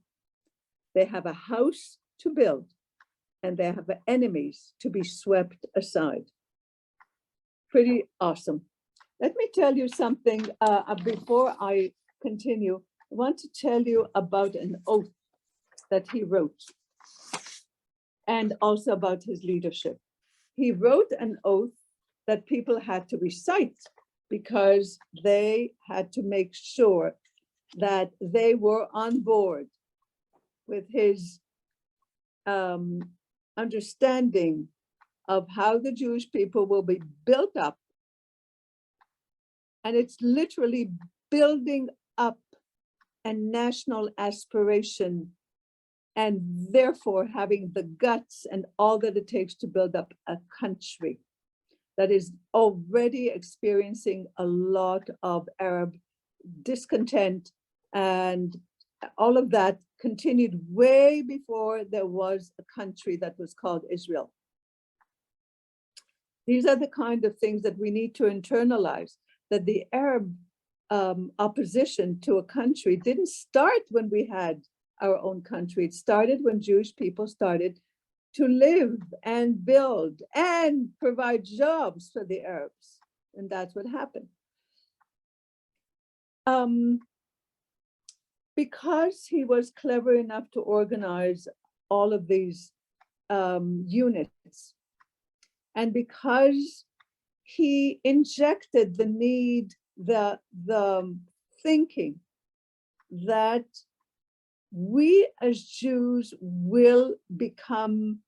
They have a house to build, and they have enemies to be swept aside. pretty awesome. Let me tell you something before I continue. I want to tell you about an oath that he wrote and also about his leadership. He wrote an oath that people had to recite because they had to make sure that they were on board with his understanding of how the Jewish people will be built up. And it's literally building up a national aspiration and therefore having the guts and all that it takes to build up a country that is already experiencing a lot of Arab discontent, and all of that continued way before there was a country that was called Israel. These are the kind of things that we need to internalize, that the Arab opposition to a country didn't start when we had our own country. It started when Jewish people started to live and build and provide jobs for the Arabs. And that's what happened. Because he was clever enough to organize all of these units, and because he injected the need, the thinking that we as Jews will become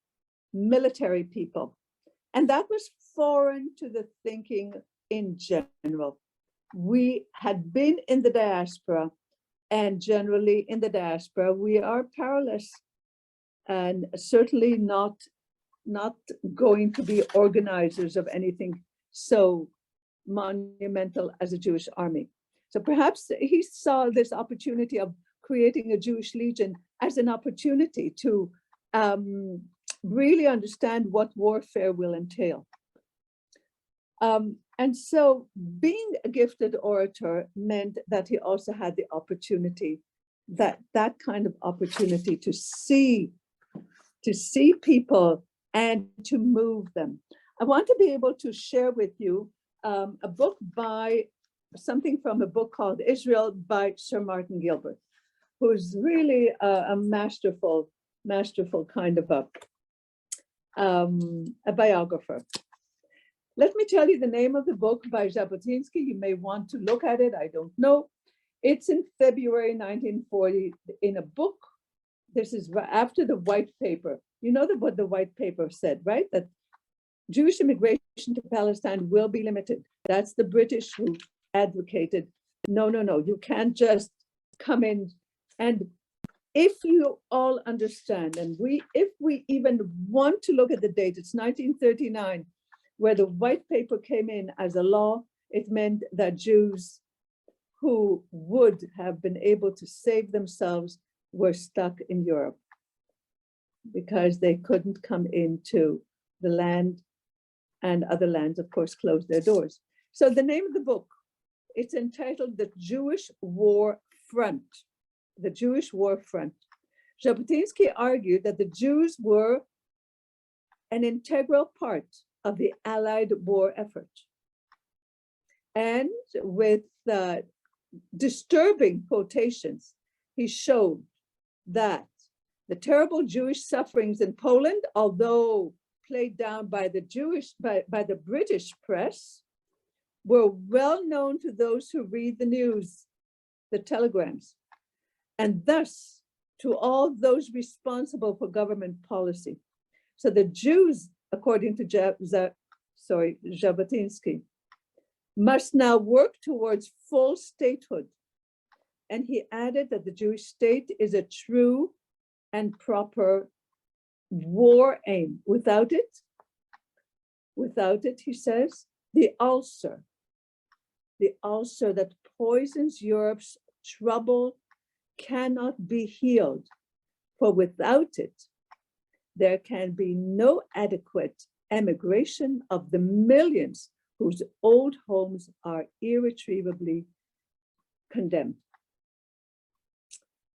military people. And that was foreign to the thinking in general. We had been in the diaspora, and generally in the diaspora, we are powerless and certainly not going to be organizers of anything so monumental as a Jewish army. So perhaps he saw this opportunity of creating a Jewish legion as an opportunity to really understand what warfare will entail. And so being a gifted orator meant that he also had the opportunity, that kind of opportunity to see people and to move them. I want to be able to share with you a book something from a book called Israel by Sir Martin Gilbert, who's really a masterful kind of a biographer. Let me tell you the name of the book by Jabotinsky. You may want to look at it, I don't know. It's in February 1940 in a book. This is after the white paper. You know what the white paper said, right? That Jewish immigration to Palestine will be limited. That's the British who advocated, no, you can't just come in. And if you all understand, and if we even want to look at the date, it's 1939, where the white paper came in as a law. It meant that Jews who would have been able to save themselves were stuck in Europe because they couldn't come into the land, and other lands, of course, closed their doors. So the name of the book, it's entitled The Jewish War Front. The Jewish War Front. Jabotinsky argued that the Jews were an integral part of the Allied war effort. And with disturbing quotations, he showed that the terrible Jewish sufferings in Poland, although played down by the British press, were well known to those who read the news, the telegrams, and thus to all those responsible for government policy. So the Jews, according to Jabotinsky, must now work towards full statehood. And he added that the Jewish state is a true and proper war aim. Without it, he says, the ulcer that poisons Europe's trouble cannot be healed. For without it, there can be no adequate emigration of the millions whose old homes are irretrievably condemned.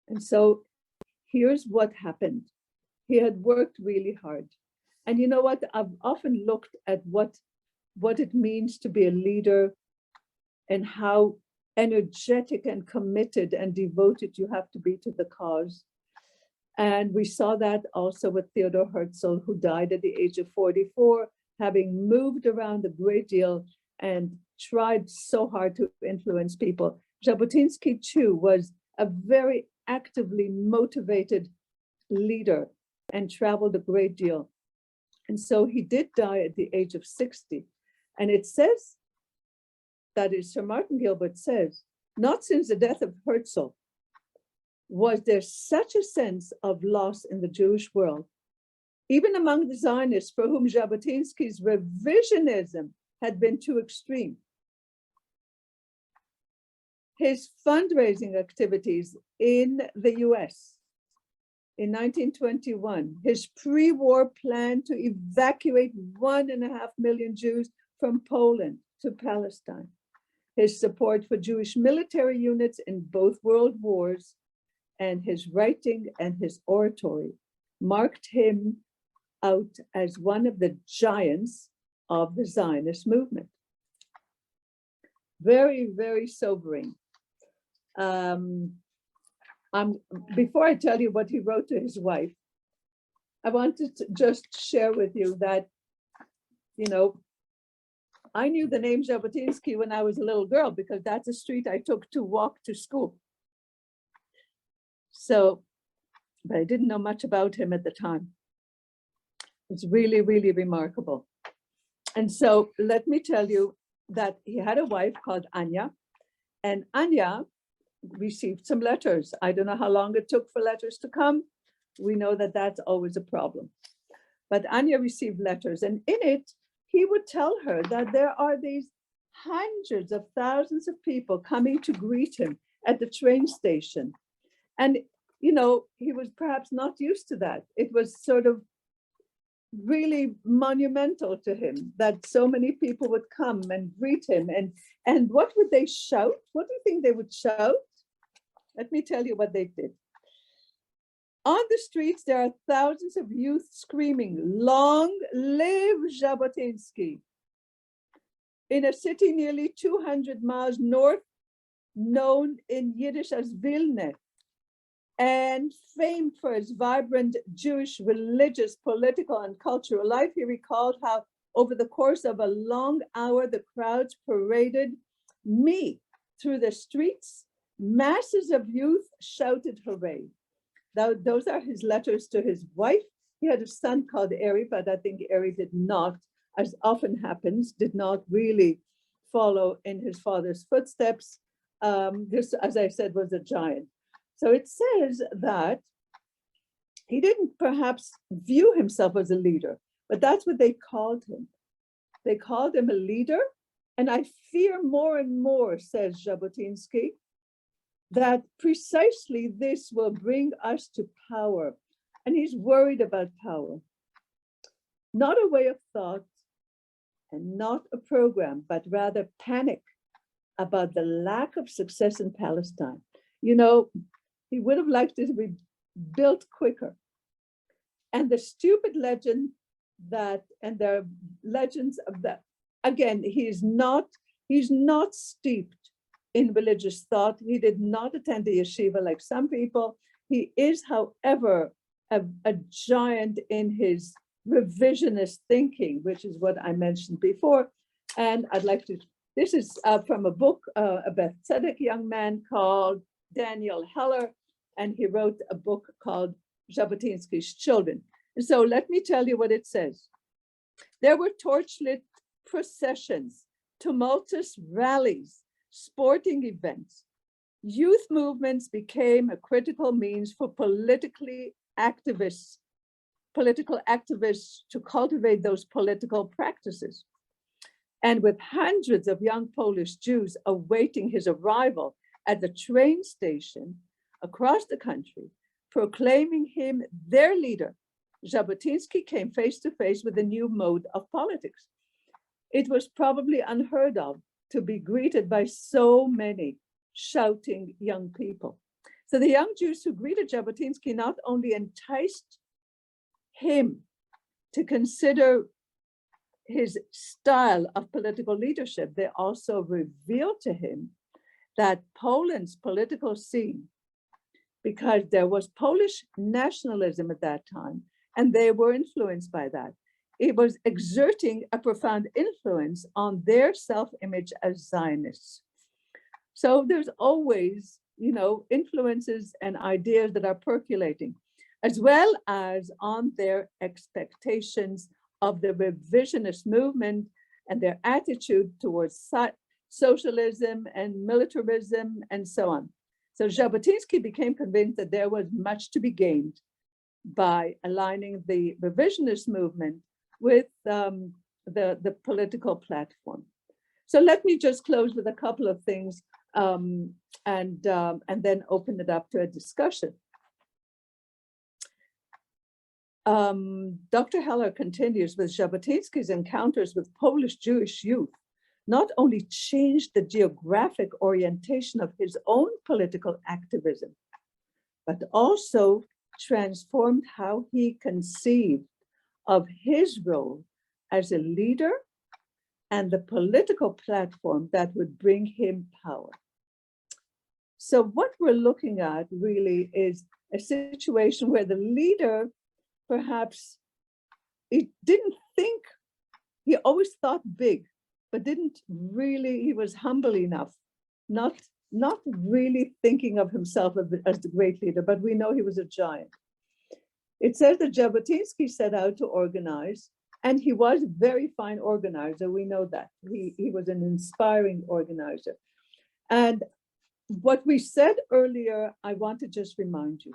And so here's what happened. He had worked really hard. And you know what? I've often looked at what what it means to be a leader and how energetic and committed and devoted you have to be to the cause. And we saw that also with Theodor Herzl, who died at the age of 44, having moved around a great deal and tried so hard to influence people. Jabotinsky, too, was a very actively motivated leader and traveled a great deal. And so he did die at the age of 60. And it says, that is, Sir Martin Gilbert says, not since the death of Herzl was there such a sense of loss in the Jewish world, even among the Zionists for whom Jabotinsky's revisionism had been too extreme. His fundraising activities in the US in 1921, his pre-war plan to evacuate 1.5 million Jews from Poland to Palestine, his support for Jewish military units in both world wars, and his writing and his oratory marked him out as one of the giants of the Zionist movement. Very, very sobering. Before I tell you what he wrote to his wife, I wanted to just share with you that, you know, I knew the name Jabotinsky when I was a little girl because that's a street I took to walk to school. So, but I didn't know much about him at the time. It's really, really remarkable. And so let me tell you that he had a wife called Anya, and Anya received some letters. I don't know how long it took for letters to come. We know that that's always a problem. But Anya received letters, and in it, he would tell her that there are these hundreds of thousands of people coming to greet him at the train station. And, you know, he was perhaps not used to that. It was sort of really monumental to him that so many people would come and greet him. And what would they shout? What do you think they would shout? Let me tell you what they did. On the streets, there are thousands of youth screaming, "Long live Jabotinsky!" In a city nearly 200 miles north, known in Yiddish as Vilna, and famed for its vibrant Jewish religious, political, and cultural life, he recalled how over the course of a long hour, the crowds paraded me through the streets. Masses of youth shouted hooray. Now, those are his letters to his wife. He had a son called Eri, but I think Eri did not, as often happens, did not really follow in his father's footsteps. This, as I said, was a giant. So it says that he didn't perhaps view himself as a leader, but that's what they called him. They called him a leader. And I fear more and more, says Jabotinsky, that precisely this will bring us to power. And he's worried about power. Not a way of thought and not a program, but rather panic about the lack of success in Palestine. You know, he would have liked it to be built quicker. And the stupid legend that, and there are legends of that, again, he's not steeped in religious thought. He did not attend a yeshiva like some people. He is, however, a giant in his revisionist thinking, which is what I mentioned before. And I'd like to, this is from a book, a Beth Tzedek young man called Daniel Heller, and he wrote a book called Jabotinsky's Children. And so let me tell you what it says. There were torchlit processions, tumultuous rallies, sporting events. Youth movements became a critical means for political activists to cultivate those political practices. And with hundreds of young Polish Jews awaiting his arrival at the train station across the country, proclaiming him their leader, Jabotinsky came face to face with a new mode of politics. It was probably unheard of to be greeted by so many shouting young people. So the young Jews who greeted Jabotinsky not only enticed him to consider his style of political leadership, they also revealed to him that Poland's political scene, because there was Polish nationalism at that time, and they were influenced by that, it was exerting a profound influence on their self-image as Zionists. So there's always, influences and ideas that are percolating, as well as on their expectations of the revisionist movement and their attitude towards socialism and militarism and so on. So Jabotinsky became convinced that there was much to be gained by aligning the revisionist movement with the political platform. So let me just close with a couple of things and then open it up to a discussion. Dr. Heller continues with Jabotinsky's encounters with Polish Jewish youth not only changed the geographic orientation of his own political activism, but also transformed how he conceived of his role as a leader and the political platform that would bring him power. So what we're looking at really is a situation where the leader perhaps he didn't think, he always thought big, but didn't really, he was humble enough, not really thinking of himself as the great leader, but we know he was a giant. It says that Jabotinsky set out to organize, and he was a very fine organizer, we know that. He was an inspiring organizer. And what we said earlier, I want to just remind you.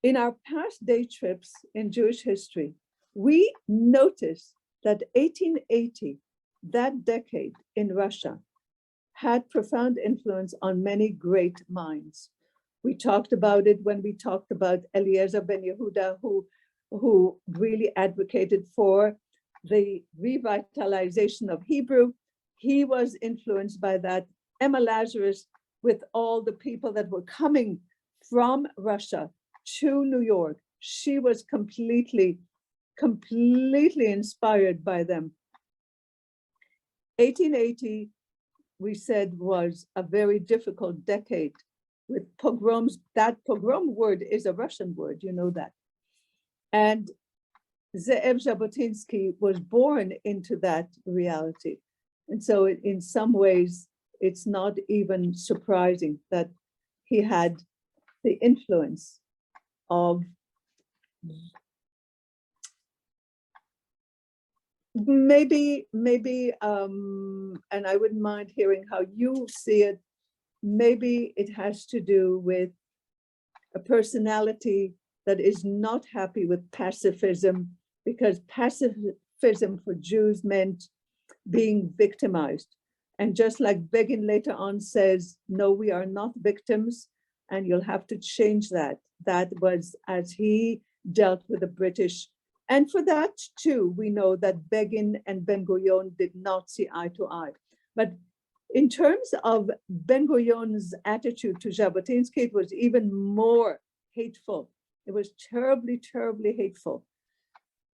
In our past day trips in Jewish history, we noticed that 1880, that decade in Russia, had profound influence on many great minds. We talked about it when we talked about Eliezer ben Yehuda, who really advocated for the revitalization of Hebrew. He was influenced by that. Emma Lazarus, with all the people that were coming from Russia to New York, she was completely inspired by them. 1880, we said, was a very difficult decade with pogroms. That pogrom word is a Russian word, you know that. And Ze'ev Jabotinsky was born into that reality. And so in some ways, it's not even surprising that he had the influence of maybe, and I wouldn't mind hearing how you see it, maybe it has to do with a personality that is not happy with pacifism, because pacifism for Jews meant being victimized. And just like Begin later on says, no, we are not victims, and you'll have to change that. That was as he dealt with the British. And for that too, we know that Begin and Ben-Gurion did not see eye to eye. But in terms of Ben-Gurion's attitude to Jabotinsky, it was even more hateful. It was terribly, terribly hateful.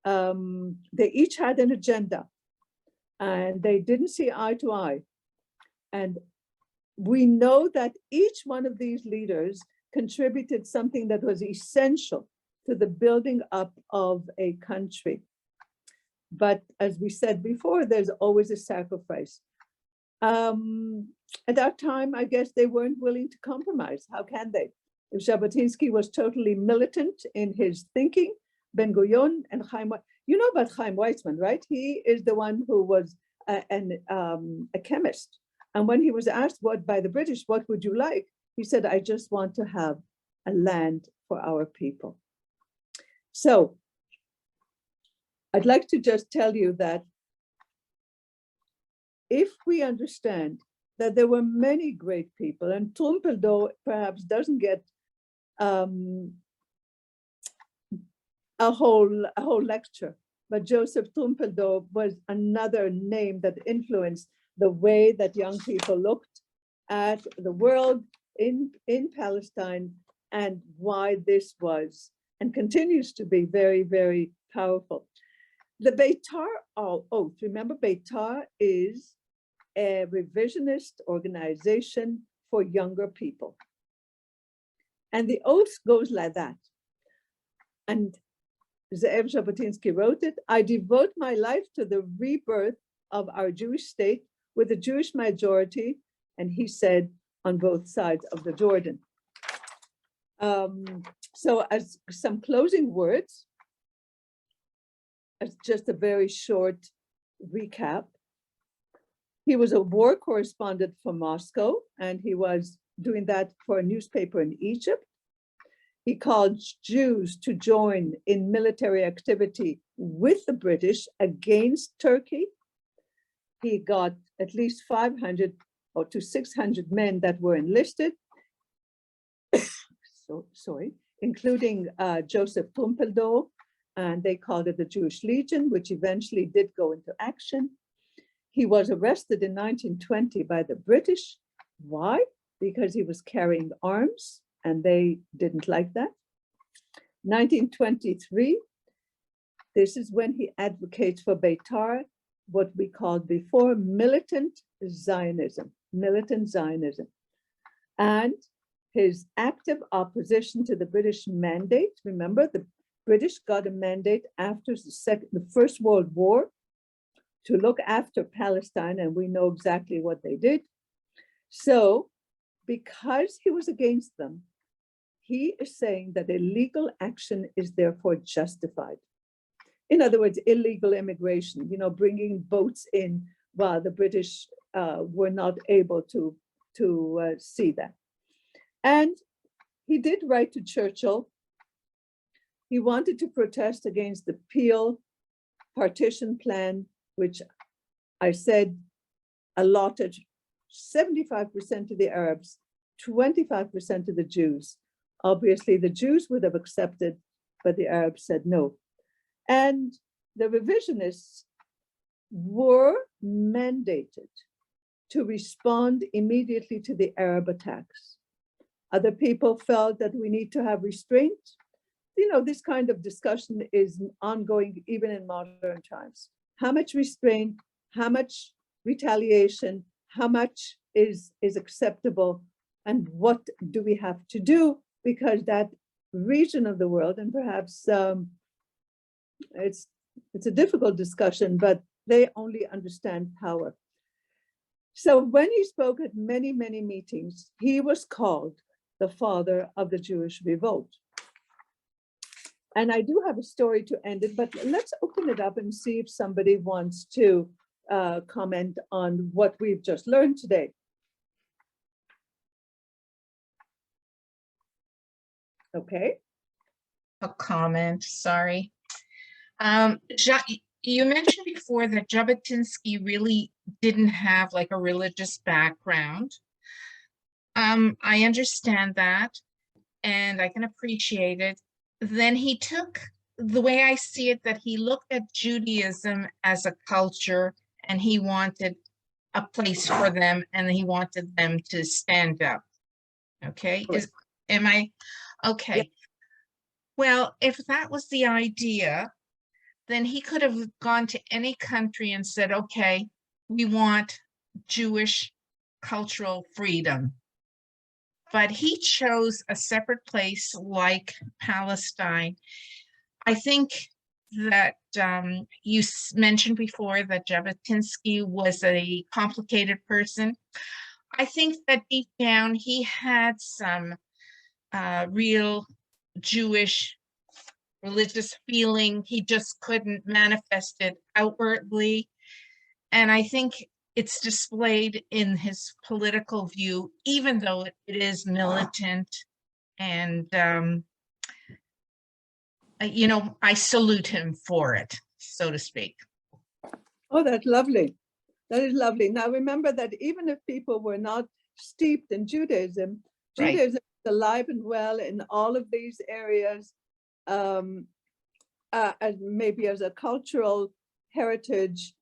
They each had an agenda, and they didn't see eye to eye. And we know that each one of these leaders contributed something that was essential to the building up of a country. But as we said before, there's always a sacrifice. At that time, I guess they weren't willing to compromise. How can they? If Jabotinsky was totally militant in his thinking, Ben-Gurion and Chaim, you know about Chaim Weizmann, right? He is the one who was a chemist. And when he was asked by the British, what would you like? He said, I just want to have a land for our people. So I'd like to just tell you that if we understand that there were many great people, and Trumpeldor perhaps doesn't get a whole lecture, but Joseph Trumpeldor was another name that influenced the way that young people looked at the world in Palestine, and why this was and continues to be very, very powerful. The Beitar Oath, remember Beitar is a revisionist organization for younger people. And the oath goes like that. And Ze'ev Jabotinsky wrote it, I devote my life to the rebirth of our Jewish state with a Jewish majority, and he said, on both sides of the Jordan. So as some closing words, as just a very short recap, he was a war correspondent for Moscow, and he was doing that for a newspaper in Egypt. He called Jews to join in military activity with the British against Turkey. He got at least 500 or to 600 men that were enlisted, including Joseph Pumpeldor, and they called it the Jewish Legion, which eventually did go into action. He was arrested in 1920 by the British. Why? Because he was carrying arms, and they didn't like that. 1923, this is when he advocates for Beitar, what we called before militant Zionism, and his active opposition to the British mandate. Remember, the British got a mandate after the First World War to look after Palestine, and we know exactly what they did. So, because he was against them, he is saying that illegal action is therefore justified. In other words, illegal immigration, bringing boats in while the British were not able to see that. And he did write to Churchill. He wanted to protest against the Peel partition plan, which I said allotted 75% to the Arabs, 25% to the Jews. Obviously, the Jews would have accepted, but the Arabs said no. And the revisionists were mandated to respond immediately to the Arab attacks. Other people felt that we need to have restraint. This kind of discussion is ongoing even in modern times. How much restraint, how much retaliation, how much is acceptable, and what do we have to do? Because that region of the world, and perhaps it's a difficult discussion, but they only understand power. So when he spoke at many, many meetings, he was called the father of the Jewish revolt. And I do have a story to end it, but let's open it up and see if somebody wants to comment on what we've just learned today. Okay.
A comment, sorry. You mentioned before that Jabotinsky really didn't have like a religious background. I understand that, and I can appreciate it. Then he took, the way I see it, that he looked at Judaism as a culture, and he wanted a place for them, and he wanted them to stand up. Okay, am I? Okay. Yep. Well, if that was the idea, then he could have gone to any country and said, okay, we want Jewish cultural freedom. But he chose a separate place like Palestine. I think that you mentioned before that Jabotinsky was a complicated person. I think that deep down he had some real Jewish religious feeling. He just couldn't manifest it outwardly. And I think it's displayed in his political view, even though it is militant. And, I salute him for it, so to speak.
Oh, that's lovely. That is lovely. Now, remember that even if people were not steeped in Judaism,
Right.
Judaism is alive and well in all of these areas, as maybe as a cultural heritage.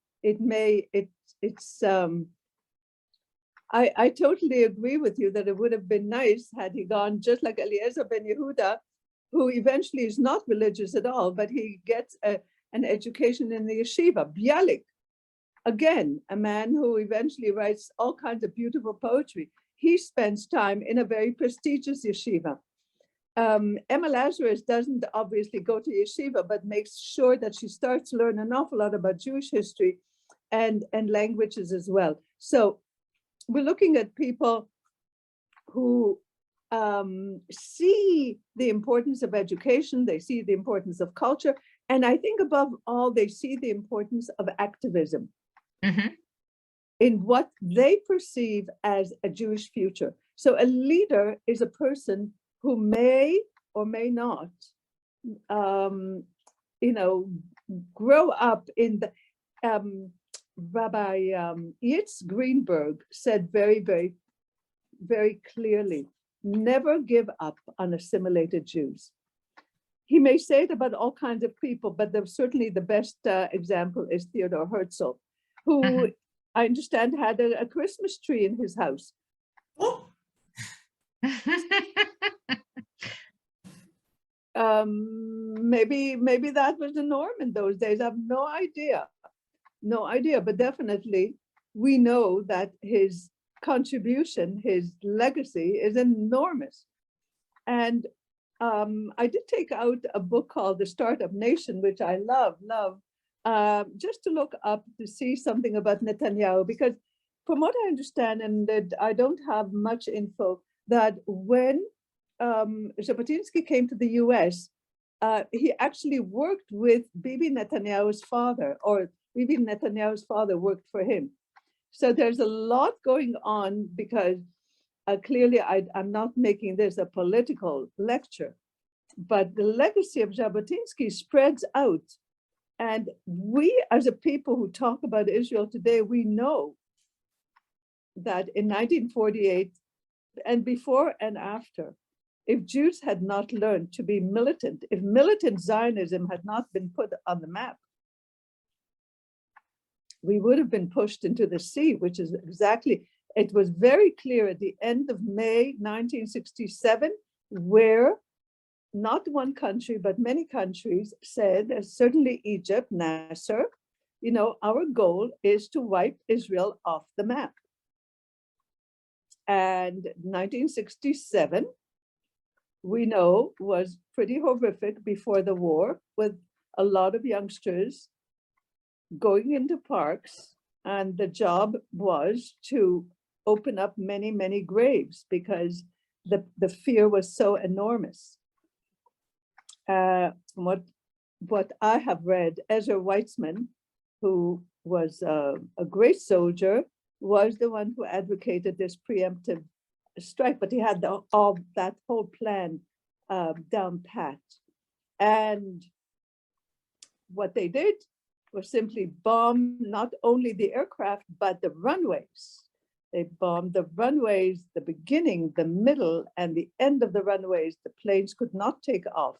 I totally agree with you that it would have been nice had he gone just like Eliezer ben Yehuda, who eventually is not religious at all, but he gets and education in the yeshiva. Bialik, again, a man who eventually writes all kinds of beautiful poetry. He spends time in a very prestigious yeshiva. Emma Lazarus doesn't obviously go to yeshiva, but makes sure that she starts to learn an awful lot about Jewish history and languages as well. So we're looking at people who see the importance of education, they see the importance of culture, and I think above all, they see the importance of activism in what they perceive as a Jewish future. So a leader is a person who may or may not, grow up in the, Rabbi Yitz Greenberg said very, very, very clearly, never give up on assimilated Jews. He may say it about all kinds of people, but certainly the best example is Theodor Herzl, who I understand had a Christmas tree in his house. Maybe that was the norm in those days. I have no idea, but definitely we know that his contribution, his legacy is enormous. And I did take out a book called The Startup Nation, which I love, just to look up to see something about Netanyahu, because from what I understand, and that I don't have much info, that when Jabotinsky came to the US, he actually worked with Bibi Netanyahu's father, or Bibi Netanyahu's father worked for him. So there's a lot going on, because clearly I'm not making this a political lecture, but the legacy of Jabotinsky spreads out. And we as a people who talk about Israel today, we know that in 1948 and before and after, if Jews had not learned to be militant, if militant Zionism had not been put on the map, we would have been pushed into the sea, which is exactly, it was very clear at the end of May 1967, where not one country, but many countries said, certainly Egypt, Nasser, our goal is to wipe Israel off the map. And 1967, we know, was pretty horrific before the war, with a lot of youngsters going into parks, and the job was to open up many, many graves, because the fear was so enormous. What I have read, Ezra Weitzman, who was a great soldier, was the one who advocated this preemptive strike, but he had all that whole plan down pat. And what they did was simply bomb not only the aircraft, but the runways. They bombed the runways, the beginning, the middle, and the end of the runways. The planes could not take off.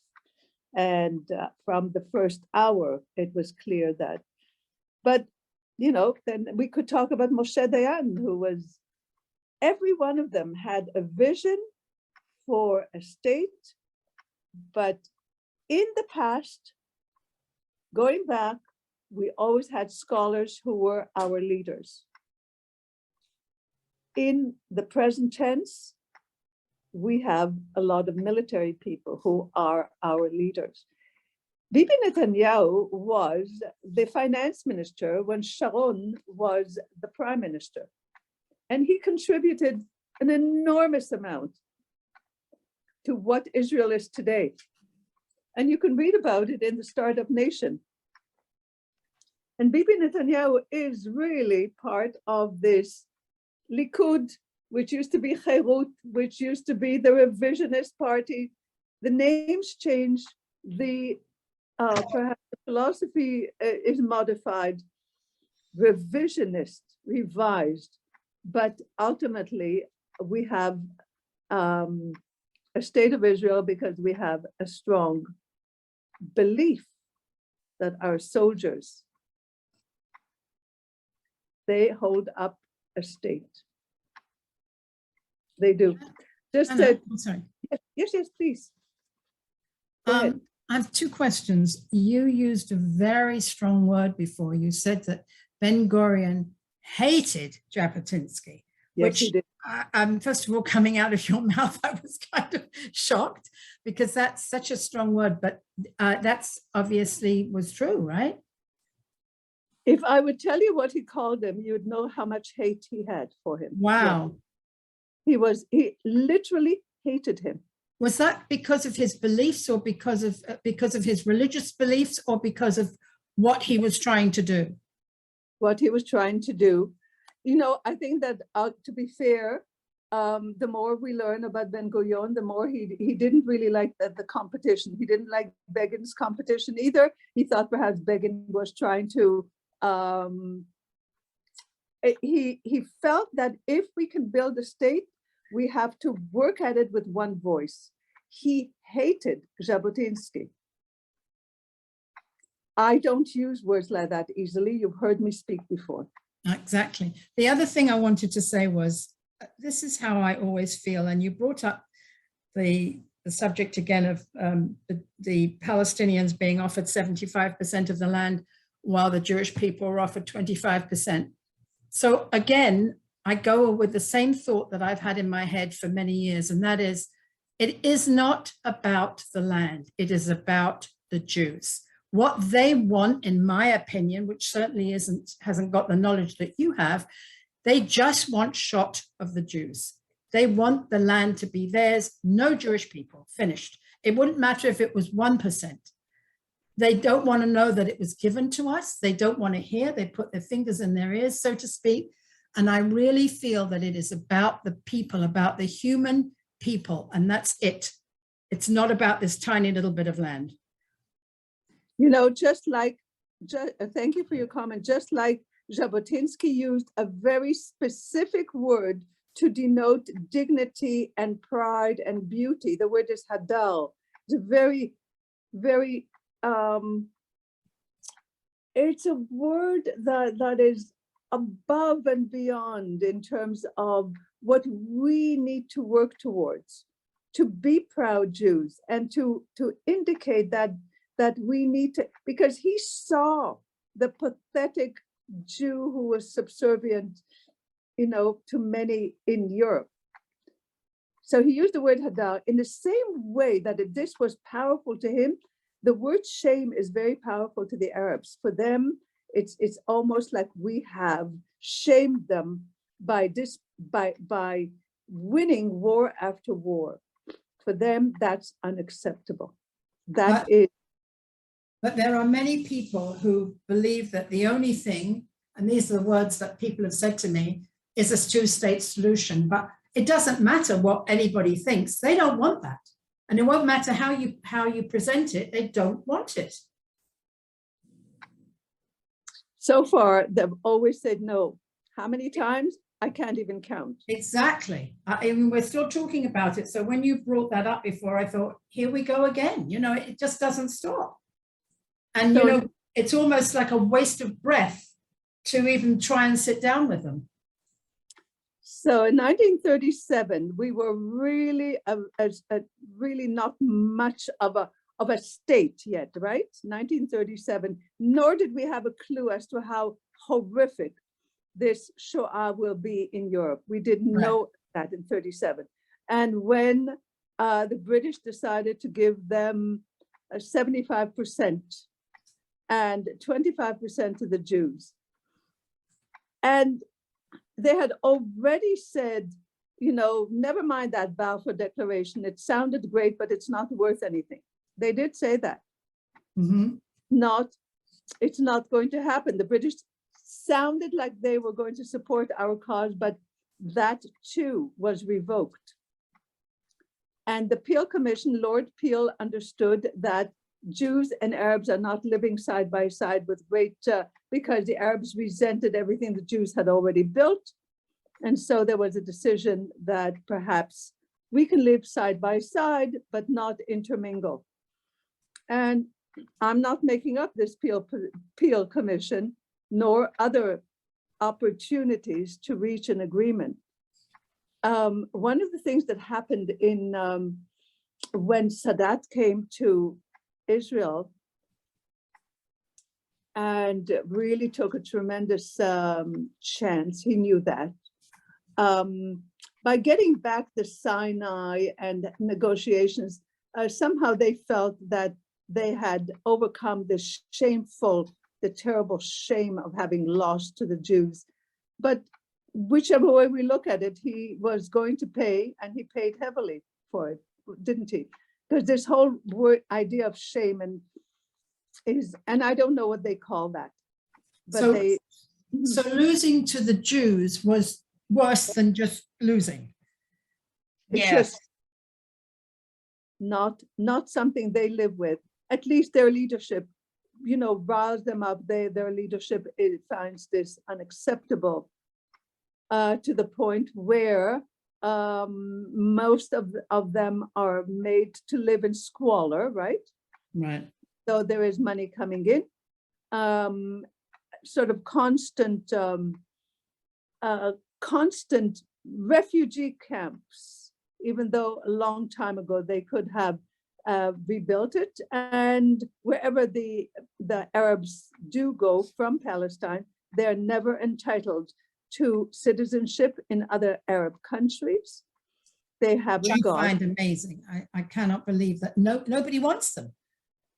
And from the first hour, it was clear that, but, then we could talk about Moshe Dayan, who was, every one of them had a vision for a state, but in the past, going back, we always had scholars who were our leaders. In the present tense, we have a lot of military people who are our leaders. Bibi Netanyahu was the finance minister when Sharon was the prime minister. And he contributed an enormous amount to what Israel is today. And you can read about it in the Startup Nation. And Bibi Netanyahu is really part of this Likud, which used to be Cherut, which used to be the revisionist party. The names change, perhaps the philosophy is modified, revisionist, revised, but ultimately we have a state of Israel because we have a strong belief that our soldiers, they hold up a state. They do. Just
Hana, I'm sorry.
yes, please. Go ahead.
I have two questions. You used a very strong word before. You said that Ben-Gurion hated Jabotinsky,
Yes,
which,
he did.
first of all, coming out of your mouth, I was kind of shocked because that's such a strong word, but that's obviously was true, right?
If I would tell you what he called him, you would know how much hate he had for him.
Wow.
Yeah. He literally hated him.
Was that because of his beliefs or because of his religious beliefs or because of what he was trying to do?
What he was trying to do. You know, I think that to be fair, the more we learn about Ben-Gurion, the more he didn't really like the competition. He didn't like Begin's competition either. He thought perhaps Begin was trying to, he felt that if we can build a state, we have to work at it with one voice. He hated Jabotinsky. I don't use words like that easily. You've heard me speak before.
Exactly. The other thing I wanted to say was, this is how I always feel, and you brought up the subject again of the Palestinians being offered 75% of the land while the Jewish people were offered 25%. So again, I go with the same thought that I've had in my head for many years, and that is, it is not about the land, it is about the Jews. What they want, in my opinion, which certainly hasn't got the knowledge that you have, they just want shot of the Jews. They want the land to be theirs, no Jewish people, finished. It wouldn't matter if it was 1%. They don't want to know that it was given to us. They don't want to hear, they put their fingers in their ears, so to speak. And I really feel that it is about the people, about the human people, and that's it. It's not about this tiny little bit of land.
You know, thank you for your comment, just like Jabotinsky used a very specific word to denote dignity and pride and beauty. The word is hadal. It's a very, very, it's a word that is above and beyond in terms of what we need to work towards, to be proud Jews and to indicate that we need to, because he saw the pathetic Jew who was subservient, you know, to many in Europe. So he used the word hadal in the same way that this was powerful to him. The word shame is very powerful to the Arabs. For them, it's almost like we have shamed them by winning war after war. For them, that's unacceptable. But
there are many people who believe that the only thing, and these are the words that people have said to me, is a two-state solution. But it doesn't matter what anybody thinks. They don't want that. And it won't matter how you present it, they don't want it.
So far, they've always said no. How many times? I can't even count.
Exactly. I mean, we're still talking about it. So when you brought that up before, I thought, here we go again. You know, it just doesn't stop. And,
So,
you know, it's almost like a waste of breath to even try and sit down with them.
So in 1937, we were really, really not much of a state yet, right? 1937, nor did we have a clue as to how horrific this Shoah will be in Europe. We didn't know that in 37. And when the British decided to give them 75% and 25% to the Jews, and they had already said, you know, never mind that Balfour Declaration. It sounded great, but it's not worth anything. They did say that.
Mm-hmm.
It's not going to happen. The British sounded like they were going to support our cause, but that too was revoked. And the Peel Commission, Lord Peel understood that Jews and Arabs are not living side by side with great, because the Arabs resented everything the Jews had already built. And so there was a decision that perhaps we can live side by side, but not intermingle. And I'm not making up this Peel Commission, nor other opportunities to reach an agreement. One of the things that happened in when Sadat came to Israel and really took a tremendous chance. He knew that. By getting back the Sinai and negotiations, somehow they felt that they had overcome the terrible shame of having lost to the Jews. But whichever way we look at it, he was going to pay, and he paid heavily for it, didn't he? Because this whole idea of shame and I don't know what they call that, but
So, so losing to the Jews was worse than just losing.
it's
Yes.
just not something they live with. At least their leadership, riles them up. Their leadership finds this unacceptable to the point where most of them are made to live in squalor, right?
Right.
So there is money coming in, sort of constant refugee camps, even though a long time ago they could have rebuilt it. And wherever the Arabs do go from Palestine, they're never entitled to citizenship in other Arab countries. They haven't
Which I
got.
find amazing. I cannot believe that nobody wants them.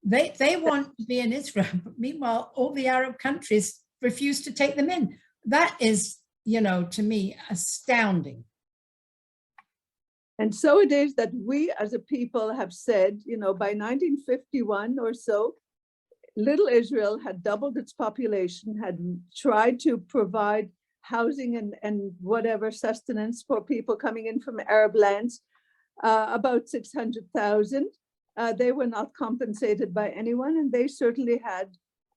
They want to be in Israel, but meanwhile, all the Arab countries refuse to take them in. That is, to me, astounding.
And so it is that we as a people have said, by 1951 or so, little Israel had doubled its population, had tried to provide housing and whatever sustenance for people coming in from Arab lands, about 600,000. They were not compensated by anyone, and they certainly had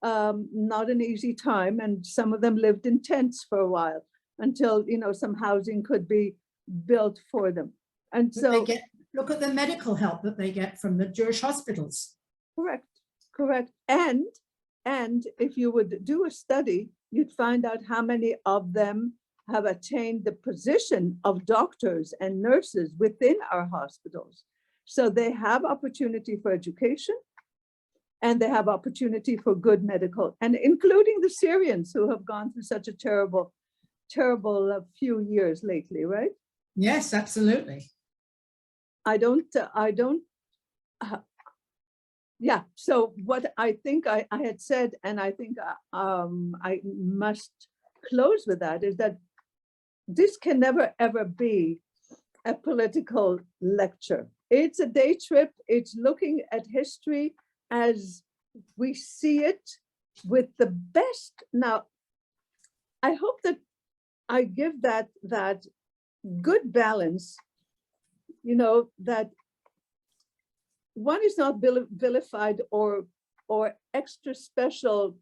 not an easy time. And some of them lived in tents for a while until, some housing could be built for them. And so
look at the medical help that they get from the Jewish hospitals.
Correct. And if you would do a study, you'd find out how many of them have attained the position of doctors and nurses within our hospitals. So they have opportunity for education, and they have opportunity for good medical, and including the Syrians who have gone through such a terrible few years lately, right?
Yes, absolutely.
Yeah, so what I think I had said, and I think I must close with that, is that this can never, ever be a political lecture. It's a day trip. It's looking at history as we see it with the best. Now, I hope that I give that good balance, that one is not vilified or extra special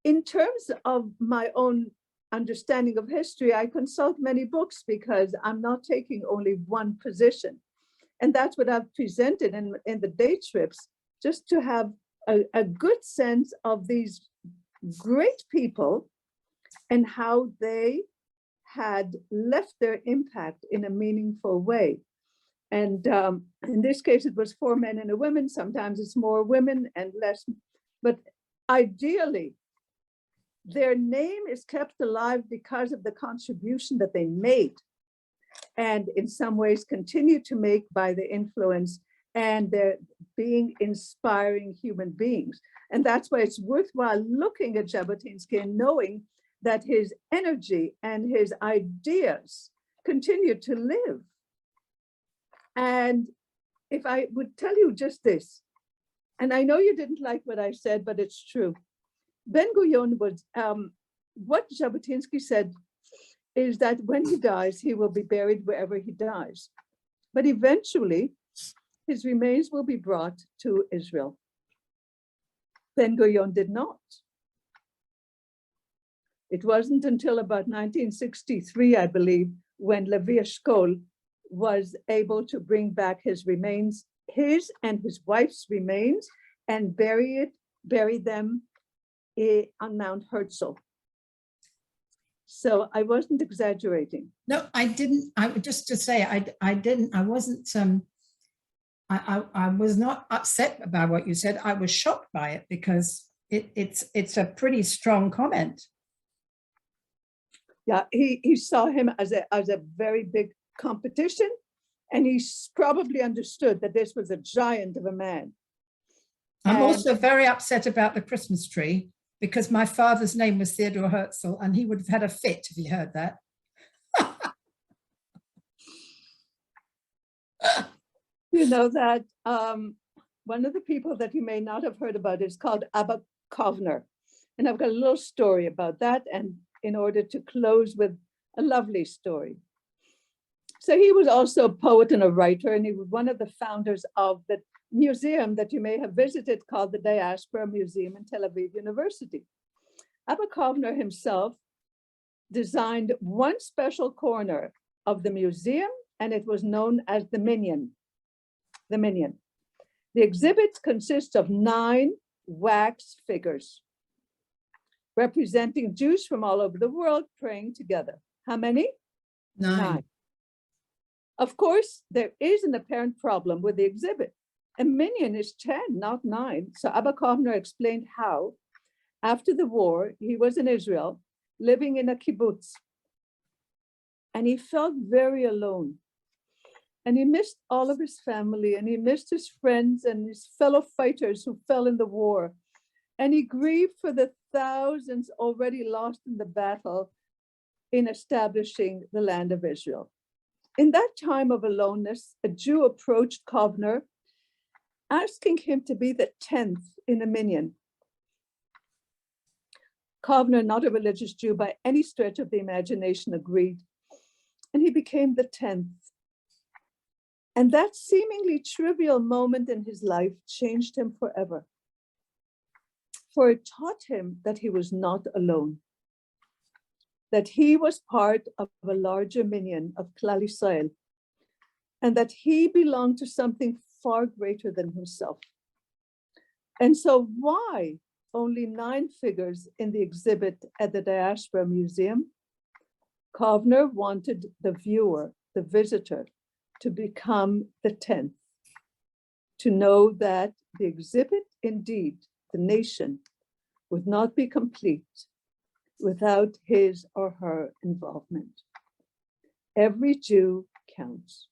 in terms of my own understanding of history. I consult many books because I'm not taking only one position. And that's what I've presented in the day trips, just to have a good sense of these great people and how they had left their impact in a meaningful way. And in this case, it was 4 men and a woman. Sometimes it's more women and less, but ideally, their name is kept alive because of the contribution that they made, and in some ways continue to make by the influence and their being inspiring human beings. And that's why it's worthwhile looking at Jabotinsky and knowing that his energy and his ideas continue to live. And if I would tell you just this, and I know you didn't like what I said, but it's true. Ben-Gurion was, what Jabotinsky said is that when he dies, he will be buried wherever he dies. But eventually, his remains will be brought to Israel. Ben-Gurion did not. It wasn't until about 1963, I believe, when Levi Eshkol was able to bring back his remains, his and his wife's remains, and bury them on Mount Herzl. So I wasn't exaggerating.
No, I didn't. Just to say, I didn't. I wasn't. I was not upset about what you said. I was shocked by it because it's a pretty strong comment.
Yeah, he saw him as a very big competition, and he probably understood that this was a giant of a man.
I'm
And-
also very upset about the Christmas tree because my father's name was Theodore Herzl, and he would have had a fit if he heard that.
You know that one of the people that you may not have heard about is called Abba Kovner. And I've got a little story about that, and in order to close with a lovely story. So he was also a poet and a writer, and he was one of the founders of the museum that you may have visited called the Diaspora Museum in Tel Aviv University. Abba Kovner himself designed one special corner of the museum, and it was known as the Minyan. The Minyan. The exhibit consists of 9 wax figures representing Jews from all over the world praying together. How many? 9. Of course, there is an apparent problem with the exhibit. A minyan is 10, not 9. So Abba Kovner explained how, after the war, he was in Israel, living in a kibbutz, and he felt very alone. And he missed all of his family, and he missed his friends and his fellow fighters who fell in the war. And he grieved for the thousands already lost in the battle in establishing the land of Israel. In that time of aloneness, a Jew approached Kovner, asking him to be the 10th in a minyan. Kovner, not a religious Jew by any stretch of the imagination, agreed, and he became the 10th. And that seemingly trivial moment in his life changed him forever. For it taught him that he was not alone, that he was part of a larger minyan of Klal Yisrael, and that he belonged to something far greater than himself. And so why only 9 figures in the exhibit at the Diaspora Museum? Kovner wanted the viewer, the visitor, to become the 10th, to know that the exhibit, indeed, the nation, would not be complete without his or her involvement. Every Jew counts.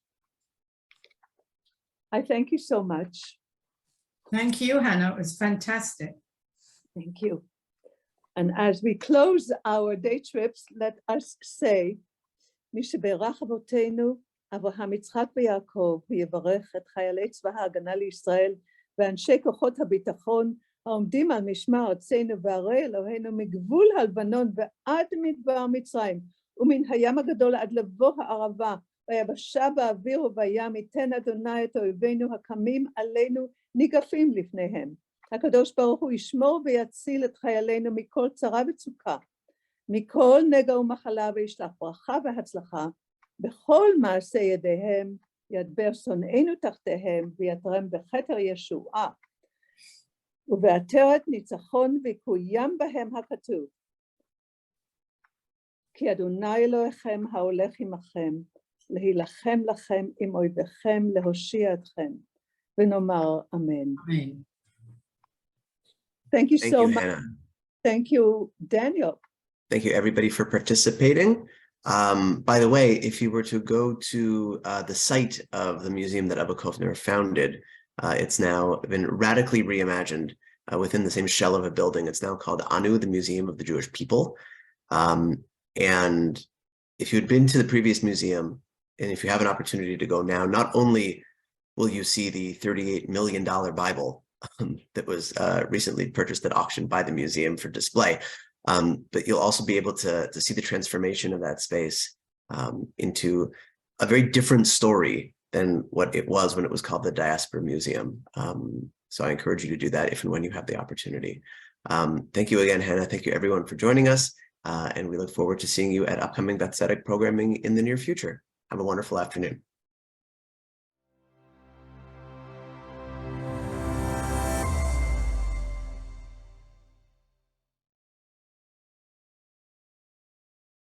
I thank you so much.
Thank you, Hannah. It was fantastic.
Thank you. And as we close our day trips, let us say, מי שברך אבותינו, אברהם, יצחק ויעקב, הוא יברך את חיילי צבא ההגנה לישראל ואנשי כוחות הביטחון העומדים על משמר ארצנו והרי אלוהינו מגבול הלבנון ועד מדבר מצרים ומן הים הגדול עד לבוא הערבה ויבשה באוויר ובים ייתן אדוני את אויבינו הקמים עלינו ניגפים לפניהם. הקדוש ברוך הוא ישמור ויציל את חיילינו מכל צרה וצוקה, מכל נגע ומחלה וישלח ברכה והצלחה, בכל מעשה ידיהם ידבר שונאינו תחתיהם ויתרם בכתר ישועה, ובעטרת ניצחון ויקוים בהם הכתוב. כי אדוני אלוהיכם ההולך עמכם, להילחם לכם עם אויביכם, להושיע אתכם, ונאמר אמן.
Amen.
Thank you
Thank
so
you,
much.
Hannah.
Thank you, Daniel.
Thank you, everybody, for participating. By the way, if you were to go to the site of the museum that Abba Kovner founded, it's now been radically reimagined within the same shell of a building. It's now called Anu, the Museum of the Jewish People. And if you'd been to the previous museum, and if you have an opportunity to go now, not only will you see the $38 million Bible that was recently purchased at auction by the museum for display, but you'll also be able to see the transformation of that space into a very different story than what it was when it was called the Diaspora Museum. So I encourage you to do that if and when you have the opportunity. Thank you again, Hannah. Thank you, everyone, for joining us. And we look forward to seeing you at upcoming Beth Tzedek programming in the near future. Have a wonderful afternoon.